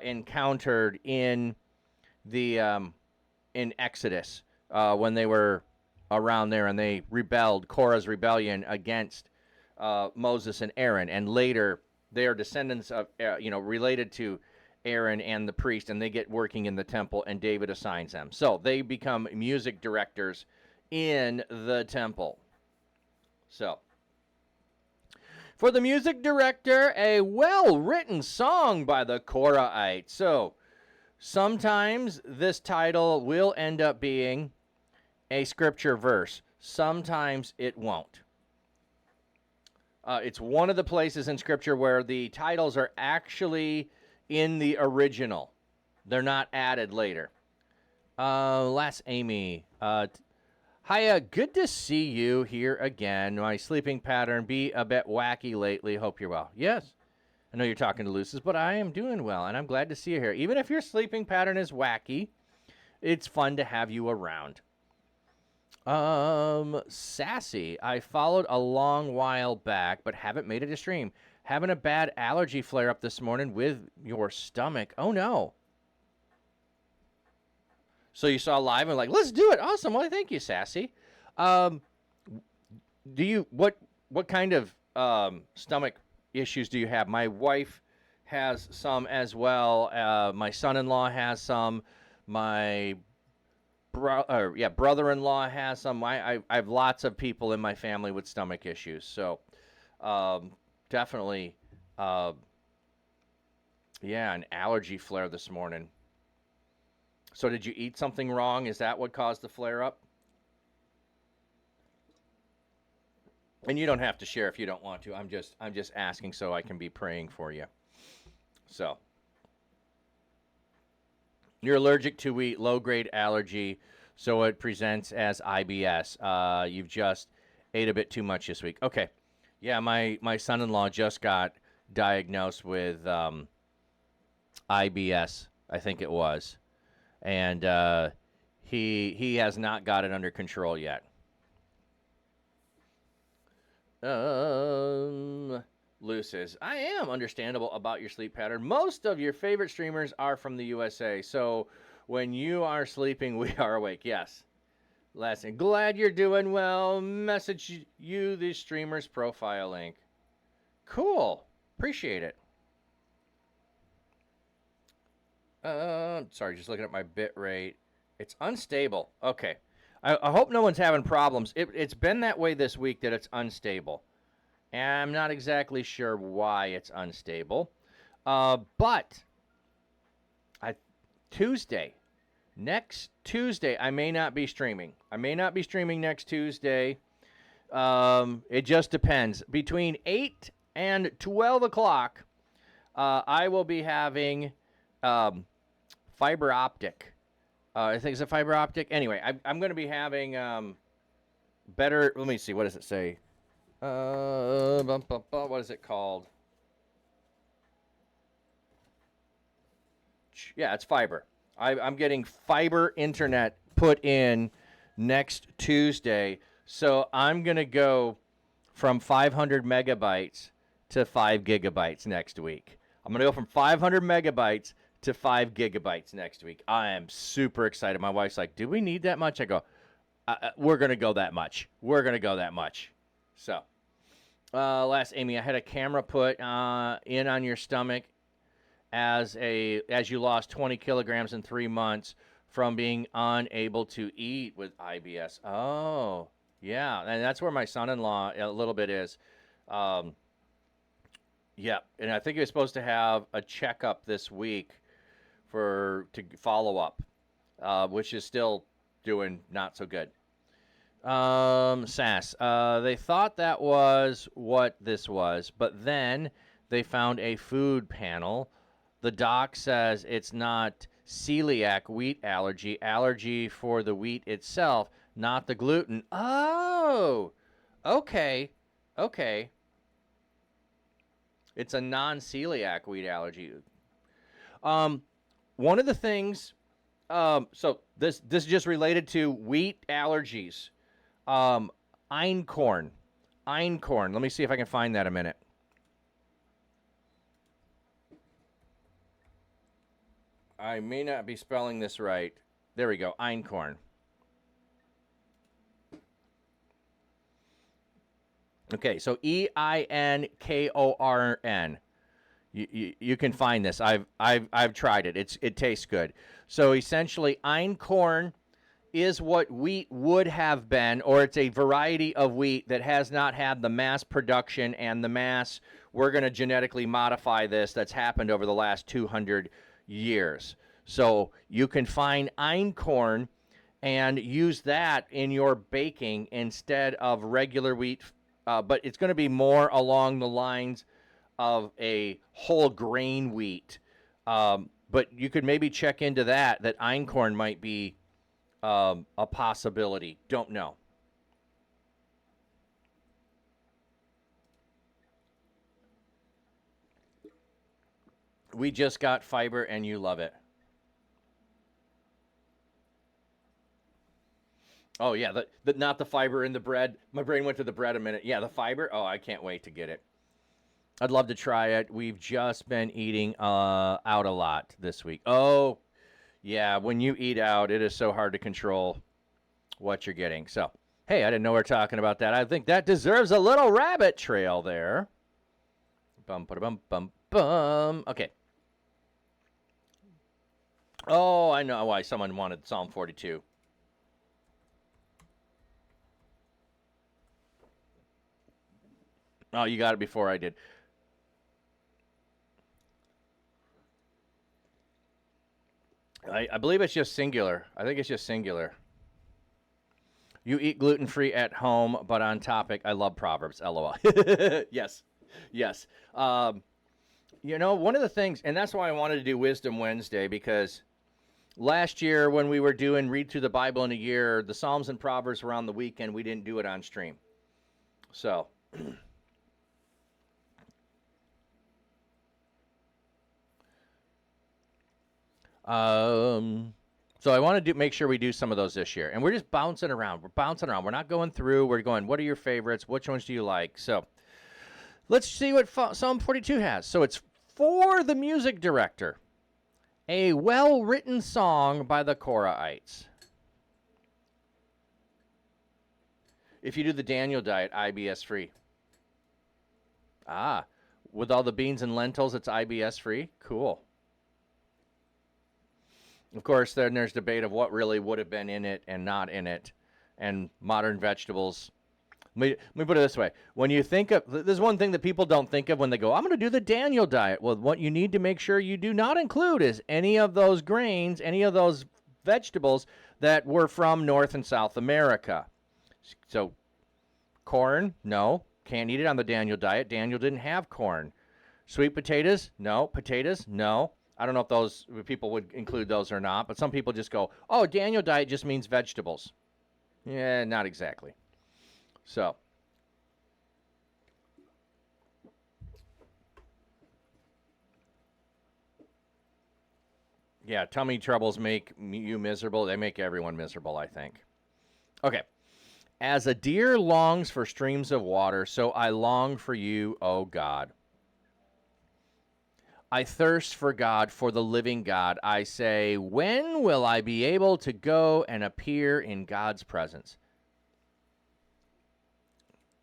encountered in in Exodus when they were around there, and they rebelled. Korah's rebellion against Moses and Aaron, and later they are descendants of related to Aaron and the priest, and they get working in the temple, and David assigns them. So they become music directors in the temple. So, for the music director, a well-written song by the Korahites. So, sometimes this title will end up being a scripture verse. Sometimes it won't. It's one of the places in scripture where the titles are actually in the original. They're not added later. Last Amy. Hiya, good to see you here again. My sleeping pattern be a bit wacky lately. Hope you're well. Yes, I know you're talking to Lucis, but I am doing well, and I'm glad to see you here. Even if your sleeping pattern is wacky, it's fun to have you around. Sassy, I followed a long while back, but haven't made it to stream. Having a bad allergy flare-up this morning with your stomach. Oh, no. So you saw live and like, let's do it. Awesome. Well, thank you, Sassy. What kind of stomach issues do you have? My wife has some as well. My son-in-law has some. My brother-in-law has some. I have lots of people in my family with stomach issues. So definitely, an allergy flare this morning. So did you eat something wrong? Is that what caused the flare-up? And you don't have to share if you don't want to. I'm just asking so I can be praying for you. So you're allergic to wheat, low-grade allergy, so it presents as IBS. You've just ate a bit too much this week. Okay. Yeah, my son-in-law just got diagnosed with IBS, I think it was. And he has not got it under control yet. Lucis, I am understandable about your sleep pattern. Most of your favorite streamers are from the USA, so when you are sleeping, we are awake. Yes. Listen, glad you're doing well. Message you the streamer's profile link. Cool. Appreciate it. Sorry, just looking at my bit rate. It's unstable. Okay. I hope no one's having problems. It's been that way this week that it's unstable. And I'm not exactly sure why it's unstable. But next Tuesday, I may not be streaming. I may not be streaming next Tuesday. It just depends. Between 8 and 12 o'clock, I will be having fiber optic. I think it's a fiber optic. Anyway, I'm going to be having better. Let me see. What does it say? What is it called? Yeah, it's fiber. I'm getting fiber internet put in next Tuesday. So I'm going to go from 500 megabytes to 5 gigabytes next week. I'm going to go from 500 megabytes to 5 gigabytes next week. I am super excited. My wife's like, do we need that much? I go, we're going to go that much. We're going to go that much. So, last Amy, I had a camera put in on your stomach as you lost 20 kilograms in 3 months from being unable to eat with IBS. Oh, yeah. And that's where my son-in-law a little bit is. Yeah. And I think he was supposed to have a checkup this week to follow up, which is still doing not so good. Sass, they thought that was what this was, but then they found a food panel. The doc says it's not celiac wheat allergy for the wheat itself, not the gluten. Oh, okay. It's a non-celiac wheat allergy. One of the things, so this is just related to wheat allergies. Einkorn. Einkorn. Let me see if I can find that a minute. I may not be spelling this right. There we go. Einkorn. Okay, so Einkorn. You can find this. I've tried it. It tastes good. So essentially, einkorn is what wheat would have been, or it's a variety of wheat that has not had the mass production and the mass. We're going to genetically modify this. That's happened over the last 200 years. So you can find einkorn and use that in your baking instead of regular wheat. But it's going to be more along the lines of a whole grain wheat. But you could maybe check into that einkorn might be a possibility. Don't know. We just got fiber and you love it. Oh, yeah, not the fiber in the bread. My brain went to the bread a minute. Yeah, the fiber. Oh, I can't wait to get it. I'd love to try it. We've just been eating out a lot this week. Oh, yeah, when you eat out, it is so hard to control what you're getting. So, hey, I didn't know we were talking about that. I think that deserves a little rabbit trail there. Bum, bum, bum, bum. Okay. Oh, I know why someone wanted Psalm 42. Oh, you got it before I did. I believe it's just singular. I think it's just singular. You eat gluten-free at home, but on topic, I love Proverbs. LOL. Yes. Yes. You know, one of the things, and that's why I wanted to do Wisdom Wednesday, because last year when we were doing Read Through the Bible in a Year, the Psalms and Proverbs were on the weekend. We didn't do it on stream. So... So I want to make sure we do some of those this year. And we're just bouncing around. We're bouncing around. We're not going through. We're going, what are your favorites? Which ones do you like? So let's see what Psalm 42 has. So it's for the music director, a well-written song by the Korahites. If you do the Daniel diet, IBS free. Ah, with all the beans and lentils, it's IBS free? Cool. Of course, then there's debate of what really would have been in it and not in it, and modern vegetables. Let me put it this way. When you think of, there's one thing that people don't think of when they go, I'm going to do the Daniel diet. Well, what you need to make sure you do not include is any of those grains, any of those vegetables that were from North and South America. So, corn, no. Can't eat it on the Daniel diet. Daniel didn't have corn. Sweet potatoes, no. Potatoes, no. I don't know if those people would include those or not, but some people just go, oh, Daniel diet just means vegetables. Yeah, not exactly. So. Yeah, tummy troubles make you miserable. They make everyone miserable, I think. Okay. As a deer longs for streams of water, so I long for you, O God. I thirst for God, for the living God. I say, when will I be able to go and appear in God's presence?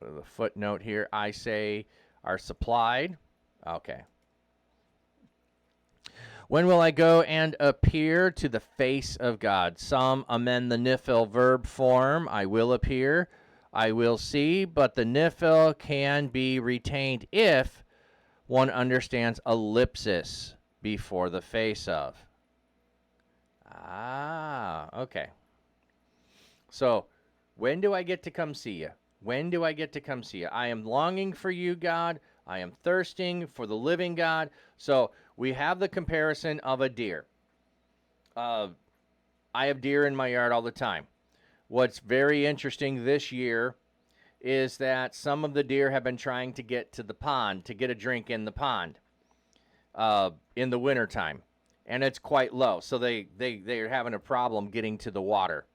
The footnote here, I say, are supplied. Okay. When will I go and appear to the face of God? Some amend the nifil verb form. I will appear. I will see. But the nifil can be retained if one understands ellipsis before the face of. Ah, okay. So, when do I get to come see you? When do I get to come see you? I am longing for you, God. I am thirsting for the living God. So, we have the comparison of a deer. I have deer in my yard all the time. What's very interesting this year is that some of the deer have been trying to get to the pond, to get a drink in the pond in the wintertime. And it's quite low. So they're having a problem getting to the water.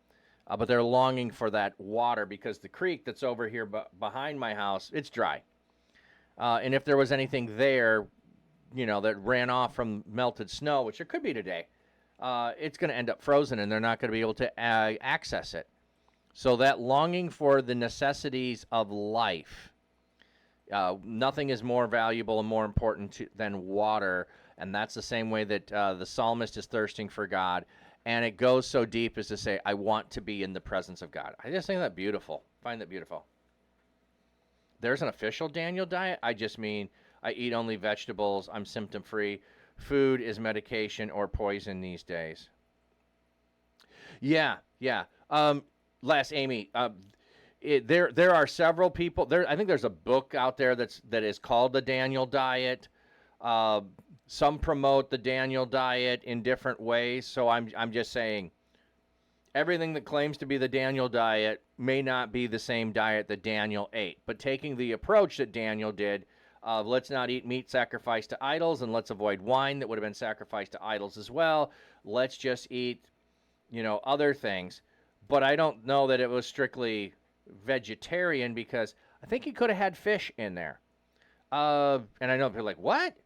But they're longing for that water because the creek that's over here behind my house, it's dry. And if there was anything there, that ran off from melted snow, which there could be today, it's going to end up frozen and they're not going to be able to access it. So that longing for the necessities of life, nothing is more valuable and more important than water. And that's the same way that the psalmist is thirsting for God. And it goes so deep as to say, I want to be in the presence of God. I just think that beautiful. Find that beautiful. There's an official Daniel diet. I just mean I eat only vegetables. I'm symptom-free. Food is medication or poison these days. Yeah. Last Amy, there are several people there. I think there's a book out there that is called the Daniel Diet. Some promote the Daniel Diet in different ways. So I'm just saying, everything that claims to be the Daniel Diet may not be the same diet that Daniel ate. But taking the approach that Daniel did, let's not eat meat sacrificed to idols, and let's avoid wine that would have been sacrificed to idols as well. Let's just eat, other things. But I don't know that it was strictly vegetarian, because I think he could have had fish in there. And I know people are like, what?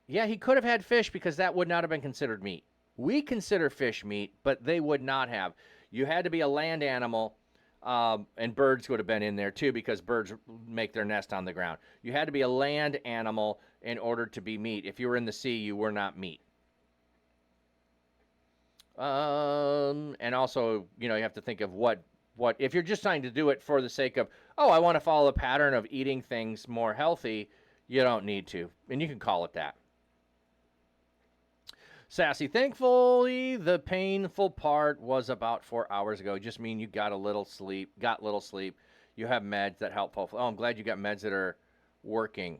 Yeah, he could have had fish, because that would not have been considered meat. We consider fish meat, but they would not have. You had to be a land animal, and birds would have been in there too, because birds make their nest on the ground. You had to be a land animal in order to be meat. If you were in the sea, you were not meat. And also, you have to think of what if you're just trying to do it for the sake of, I want to follow a pattern of eating things more healthy, you don't need to, and you can call it that. Sassy, thankfully, the painful part was about 4 hours ago. Just mean you got little sleep. You have meds that help. I'm glad you got meds that are working.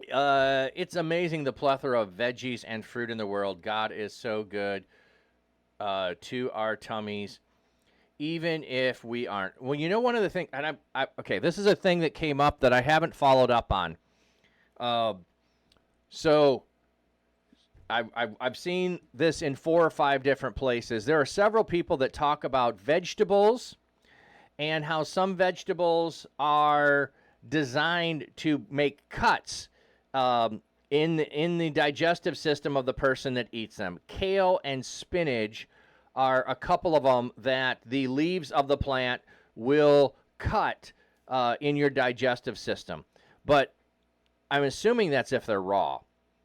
It's amazing the plethora of veggies and fruit in the world. God is so good to our tummies, even if we aren't. Well, one of the things, and okay, this is a thing that came up that I haven't followed up on. So I've seen this in 4 or 5 different places. There are several people that talk about vegetables and how some vegetables are designed to make cuts in the digestive system of the person that eats them. Kale and spinach are a couple of them that the leaves of the plant will cut in your digestive system. But I'm assuming that's if they're raw,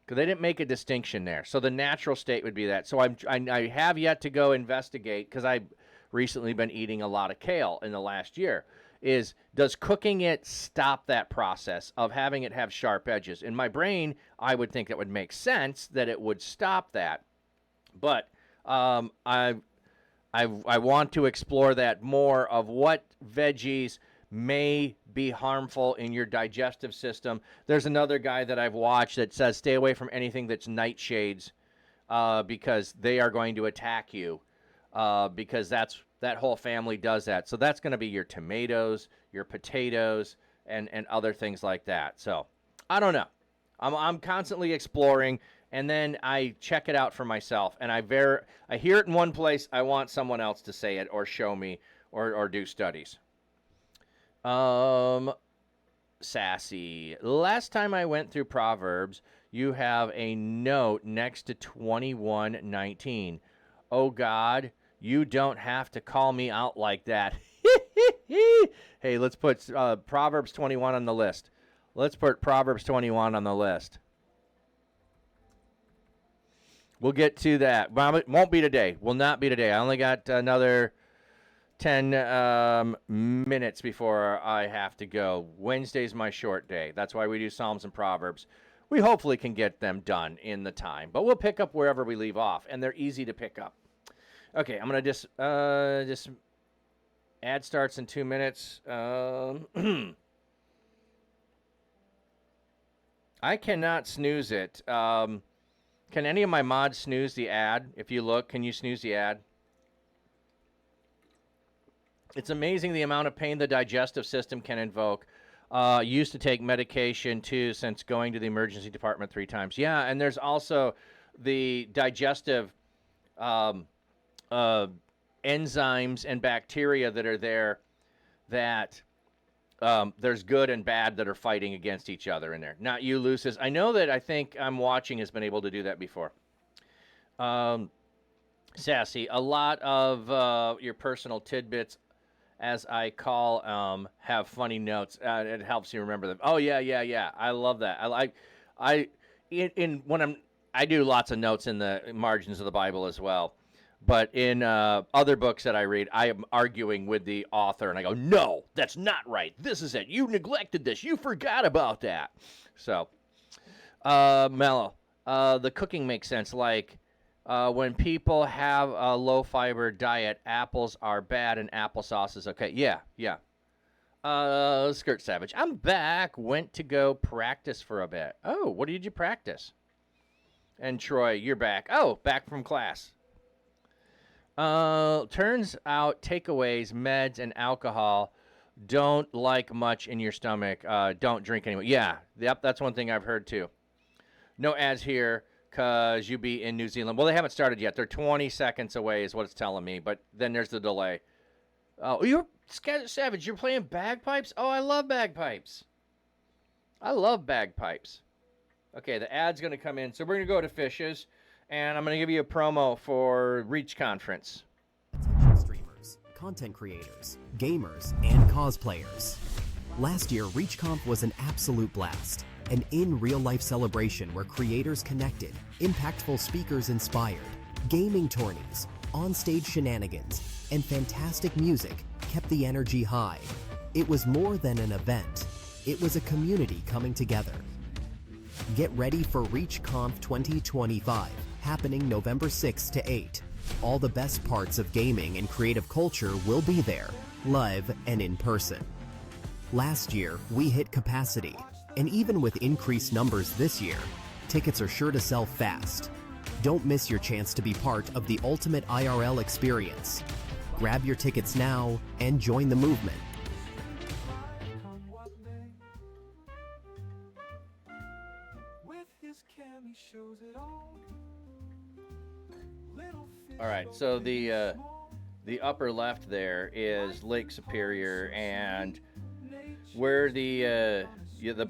because they didn't make a distinction there. So the natural state would be that. So I have yet to go investigate, because I've recently been eating a lot of kale in the last year. Does cooking it stop that process of having it have sharp edges? In my brain, I would think that would make sense, that it would stop that. But I want to explore that more, of what veggies may be harmful in your digestive system. There's another guy that I've watched that says stay away from anything that's nightshades, because they are going to attack you, because that whole family does that. So that's going to be your tomatoes, your potatoes, and other things like that. So I don't know. I'm constantly exploring, and then I check it out for myself. And I hear it in one place. I want someone else to say it or show me or do studies. Sassy. Last time I went through Proverbs, you have a note next to 21:19. Oh God, you don't have to call me out like that. Hey, let's put Proverbs 21 on the list. Let's put Proverbs 21 on the list. We'll get to that. It won't be today. Will not be today. I only got another 10 minutes before I have to go. Wednesday's my short day. That's why we do Psalms and Proverbs. We hopefully can get them done in the time, but we'll pick up wherever we leave off, and they're easy to pick up. Okay, I'm going to just ad starts in 2 minutes. I cannot snooze it. Can any of my mods snooze the ad? If you look, can you snooze the ad? It's amazing the amount of pain the digestive system can invoke. Used to take medication too since going to the emergency department 3 times. Yeah, and there's also the digestive enzymes and bacteria that are there that there's good and bad that are fighting against each other in there. Not you, Lucis. I know that I think I'm watching has been able to do that before. Sassy, a lot of your personal tidbits, as I call, have funny notes. It helps you remember them. Oh yeah. I love that. I do lots of notes in the margins of the Bible as well. But in other books that I read, I am arguing with the author, and I go, no, that's not right. This is it. You neglected this. You forgot about that. So, Mello, the cooking makes sense. Like, when people have a low-fiber diet, apples are bad and applesauce is okay. Yeah. Skirt Savage, I'm back. Went to go practice for a bit. Oh, what did you practice? And Troy, you're back. Oh, back from class. Turns out takeaways, meds, and alcohol don't like much in your stomach. Don't drink anymore. Yeah, yep, that's one thing I've heard too. No ads here because you be in New Zealand. Well, they haven't started yet. They're 20 seconds away is what it's telling me, but then there's the delay. Oh, you're Savage. You're playing bagpipes? Oh, I love bagpipes. Okay, the ad's going to come in. So we're going to go to fishes. And I'm going to give you a promo for Reach Conference. Attention streamers, content creators, gamers, and cosplayers. Last year, ReachConf was an absolute blast. An in-real-life celebration where creators connected, impactful speakers inspired, gaming tourneys, on-stage shenanigans, and fantastic music kept the energy high. It was more than an event. It was a community coming together. Get ready for ReachConf 2025. Happening November 6 to 8. All the best parts of gaming and creative culture will be there, live and in person. Last year, we hit capacity, and even with increased numbers this year, tickets are sure to sell fast. Don't miss your chance to be part of the ultimate IRL experience. Grab your tickets now and join the movement. All right, so the upper left there is Lake Superior, and where the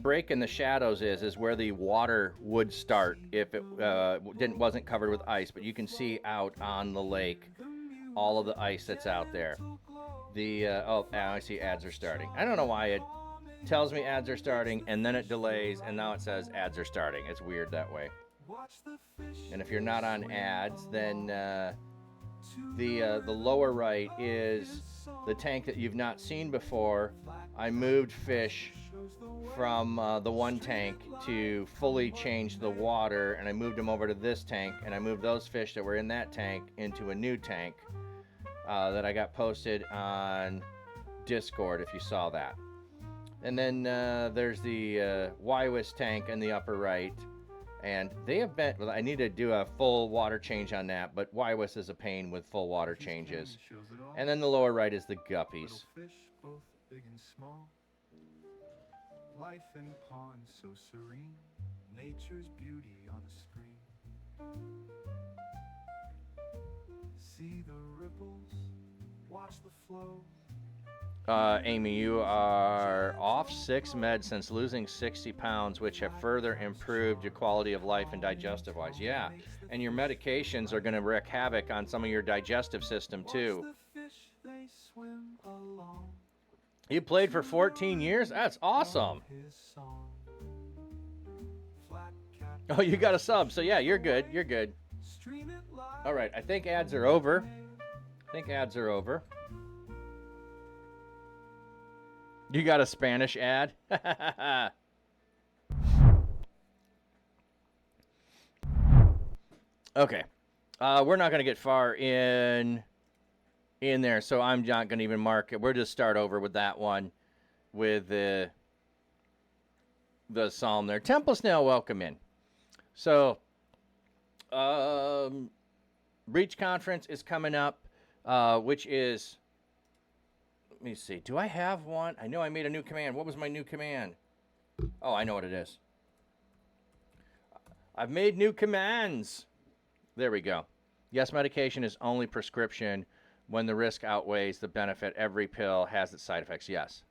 break in the shadows is where the water would start if it wasn't covered with ice. But you can see out on the lake all of the ice that's out there. Now I see ads are starting. I don't know why it tells me ads are starting and then it delays and now it says ads are starting. It's weird that way. And if you're not on ads, then the lower right is the tank that you've not seen before. I moved fish from the one tank to fully change the water, and I moved them over to this tank, and I moved those fish that were in that tank into a new tank that I got posted on Discord, if you saw that. And then there's the YWIS tank in the upper right. And they have been, well, I need to do a full water change on that, but YWIS is a pain with full water changes. And then the lower right is the guppies. Fish, both big and small. Life in ponds so serene. Nature's beauty on a screen. See the ripples, watch the flow. Amy, you are off 6 meds since losing 60 pounds, which have further improved your quality of life and digestive wise. Yeah, and your medications are going to wreak havoc on some of your digestive system too. You played for 14 years? That's awesome. Oh, you got a sub, so yeah, you're good. All right, I think ads are over. You got a Spanish ad? Okay. We're not going to get far in there, so I'm not going to even mark it. We'll just start over with that one with the psalm there. Temple Snail, welcome in. So Reach Conference is coming up, which is, let me see. Do I have one? I know I made a new command. What was my new command? Oh, I know what it is. I've made new commands. There we go. Yes, medication is only prescription when the risk outweighs the benefit. Every pill has its side effects. Yes.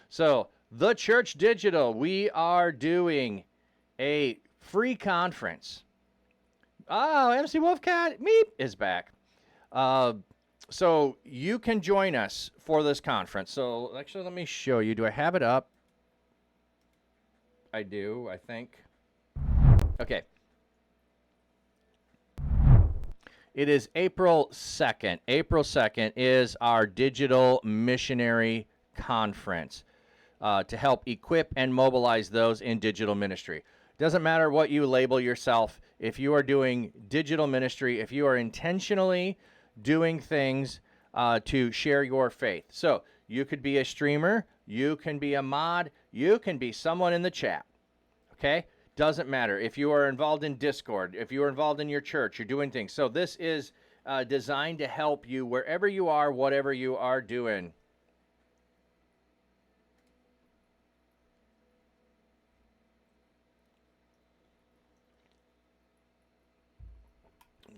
So, The Church Digital, we are doing a free conference. Oh, MC Wolfcat, meep, is back. So you can join us for this conference. So actually, let me show you. Do I have it up? I do, I think. Okay. It is April 2nd. April 2nd is our Digital Missionary Conference to help equip and mobilize those in digital ministry. Doesn't matter what you label yourself. If you are doing digital ministry, if you are intentionally doing things to share your faith. So you could be a streamer, you can be a mod, you can be someone in the chat. Okay? Doesn't matter. If you are involved in Discord, if you are involved in your church, you're doing things. So this is designed to help you wherever you are, whatever you are doing.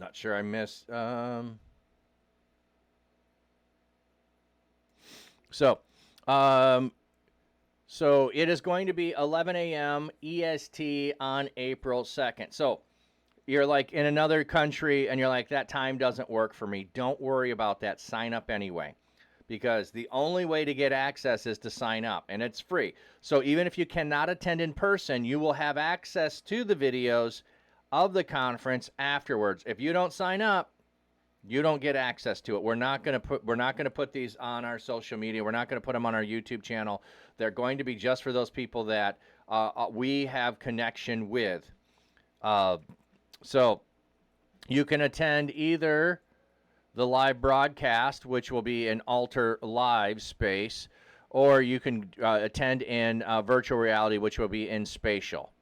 Not sure I missed. So it is going to be 11 a.m. EST on April 2nd. So you're like in another country and you're like, that time doesn't work for me. Don't worry about that. Sign up anyway. Because the only way to get access is to sign up, and it's free. So even if you cannot attend in person, you will have access to the videos of the conference afterwards. If you don't sign up, you don't get access to it. We're not going to put these on our social media. We're not going to put them on our YouTube channel. They're going to be just for those people that we have connection with. So you can attend either the live broadcast, which will be an Altar Live space, or you can attend in virtual reality, which will be in Spatial.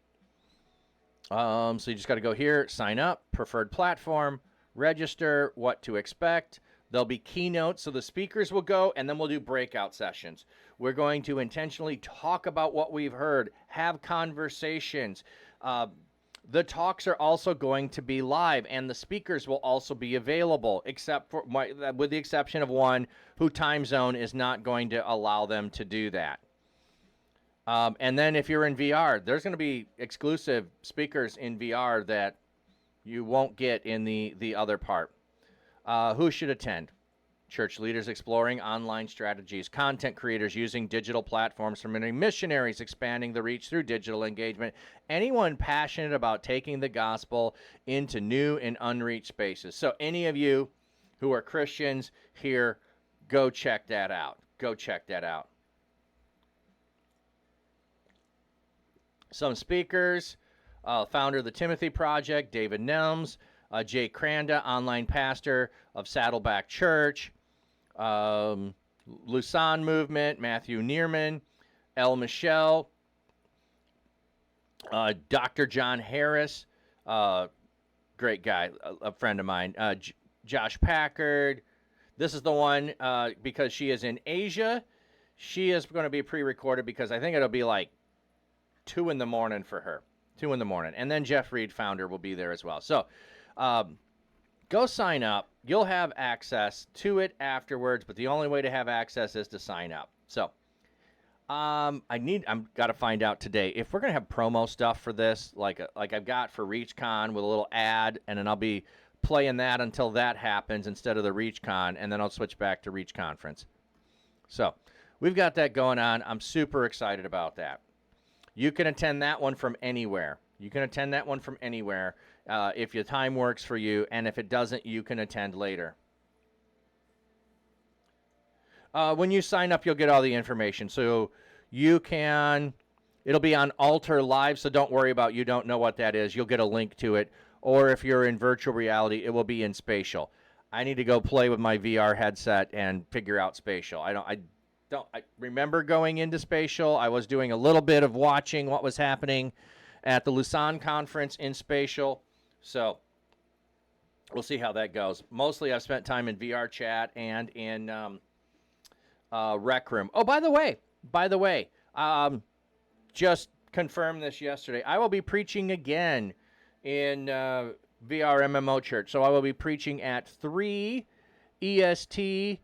So you just got to go here, sign up, preferred platform, register, what to expect. There'll be keynotes, so the speakers will go, and then we'll do breakout sessions. We're going to intentionally talk about what we've heard, have conversations. The talks are also going to be live, and the speakers will also be available, except for with the exception of one who time zone is not going to allow them to do that. And then if you're in VR, there's going to be exclusive speakers in VR that you won't get in the other part. Who should attend? Church leaders exploring online strategies, content creators using digital platforms for many, missionaries expanding the reach through digital engagement, anyone passionate about taking the gospel into new and unreached spaces. So any of you who are Christians here, go check that out. Go check that out. Some speakers, founder of the Timothy Project, David Nelms, Jay Cranda, online pastor of Saddleback Church, Lusan Movement, Matthew Neerman, El Michelle, Dr. John Harris, great guy, a friend of mine, Josh Packard. This is the one because she is in Asia. She is going to be pre-recorded because I think it'll be like 2 in the morning for her. 2 in the morning. And then Jeff Reed, founder, will be there as well. So go sign up. You'll have access to it afterwards, but the only way to have access is to sign up. So I'm got to find out today if we're going to have promo stuff for this, like I've got for ReachCon with a little ad, and then I'll be playing that until that happens instead of the ReachCon, and then I'll switch back to Reach Conference. So we've got that going on. I'm super excited about that. You can attend that one from anywhere. You can attend that one from anywhere if your time works for you, and if it doesn't, you can attend later. When you sign up, you'll get all the information. So you can, it'll be on Altar Live, so don't worry about you don't know what that is. You'll get a link to it. Or if you're in virtual reality, it will be in Spatial. I need to go play with my VR headset and figure out Spatial. I remember going into Spatial. I was doing a little bit of watching what was happening at the Lausanne conference in Spatial, So we'll see how that goes. Mostly I've spent time in VR chat and in Rec Room. Oh, by the way, just confirmed this yesterday. I will be preaching again in VR MMO Church. So I will be preaching at 3 EST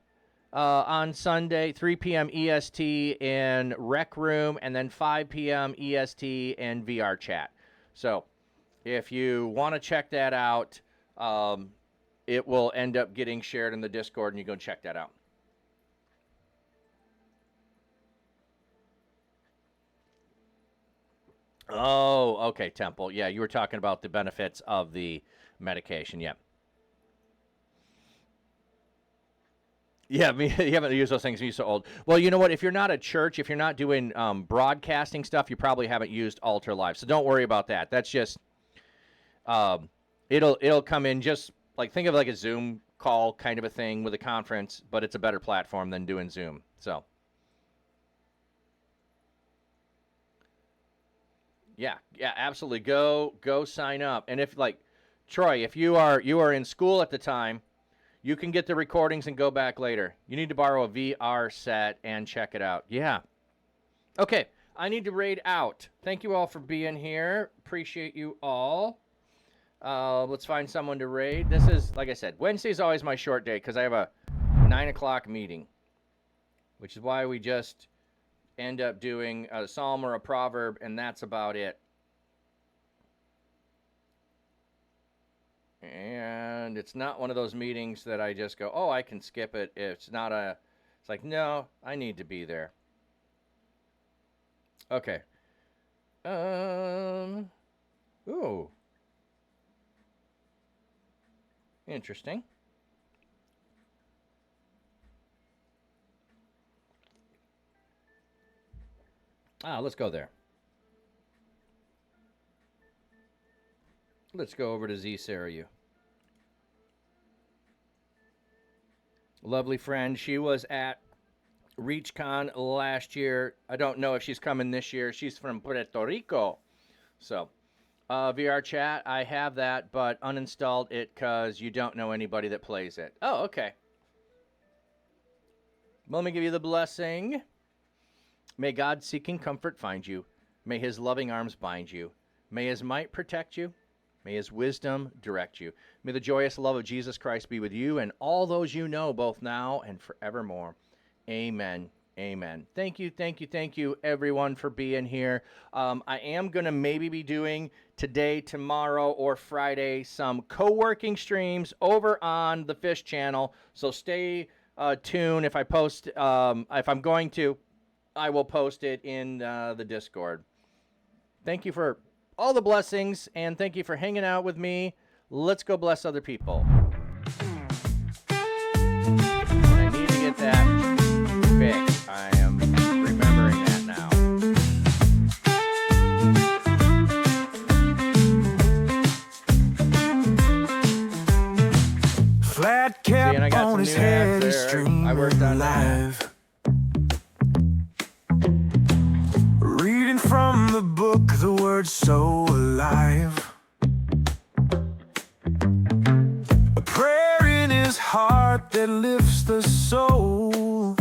on Sunday, 3 p.m. EST in Rec Room, and then 5 p.m. EST in VR chat. So if you want to check that out, it will end up getting shared in the Discord, and you go check that out. Oh, okay, Temple. Yeah, you were talking about the benefits of the medication. Yeah. Yeah, you haven't used those things. You're so old. Well, you know what? If you're not at church, if you're not doing broadcasting stuff, you probably haven't used Altar Live. So don't worry about that. That's just it'll come in just like, think of like a Zoom call kind of a thing with a conference, but it's a better platform than doing Zoom. So yeah, absolutely. Go sign up. And if, like, Troy, if you are in school at the time, you can get the recordings and go back later. You need to borrow a VR set and check it out. Yeah. Okay, I need to raid out. Thank you all for being here. Appreciate you all. Let's find someone to raid. This is, like I said, Wednesday's always my short day because I have a 9 o'clock meeting, which is why we just end up doing a psalm or a proverb, and that's about it. And it's not one of those meetings that I just go, oh, I can skip it. It's like, no, I need to be there. Okay. Ooh. Interesting. Let's go there. Let's go over to Z Sarayu. Lovely friend. She was at ReachCon last year. I don't know if she's coming this year. She's from Puerto Rico. So, VR chat, I have that, but uninstalled it because you don't know anybody that plays it. Oh, okay. Well, let me give you the blessing. May God seeking comfort find you. May his loving arms bind you. May his might protect you. May his wisdom direct you. May the joyous love of Jesus Christ be with you and all those you know, both now and forevermore. Amen. Amen. Thank you, everyone, for being here. I am going to maybe be doing today, tomorrow, or Friday some co-working streams over on the Fish channel. So stay tuned. If I post, if I'm going to, I will post it in the Discord. Thank you for all the blessings, and thank you for hanging out with me. Let's go bless other people. I need to get that fixed. I am remembering that now. Flat cap See, and I got on some his new head, hats he's there. I worked on that. live. Reading from the book, the word's so alive. A prayer in his heart that lifts the soul.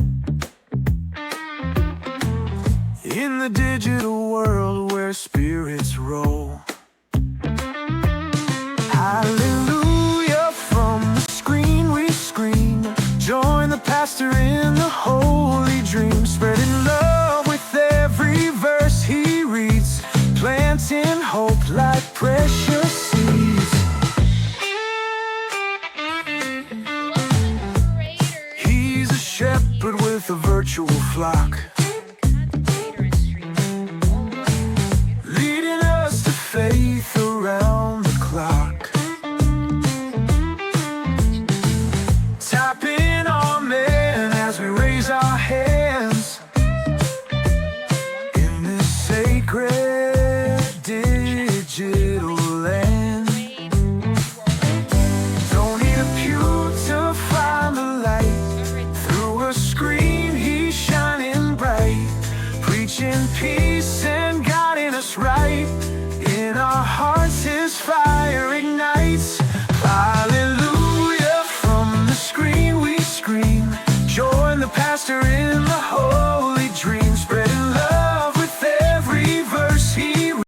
In the digital world where spirits roll. Hallelujah, from the screen we scream. Join the pastor in the holy dream, spreading love with every verse he reads, planting hope like precious seeds. He's a shepherd with a virtual flock.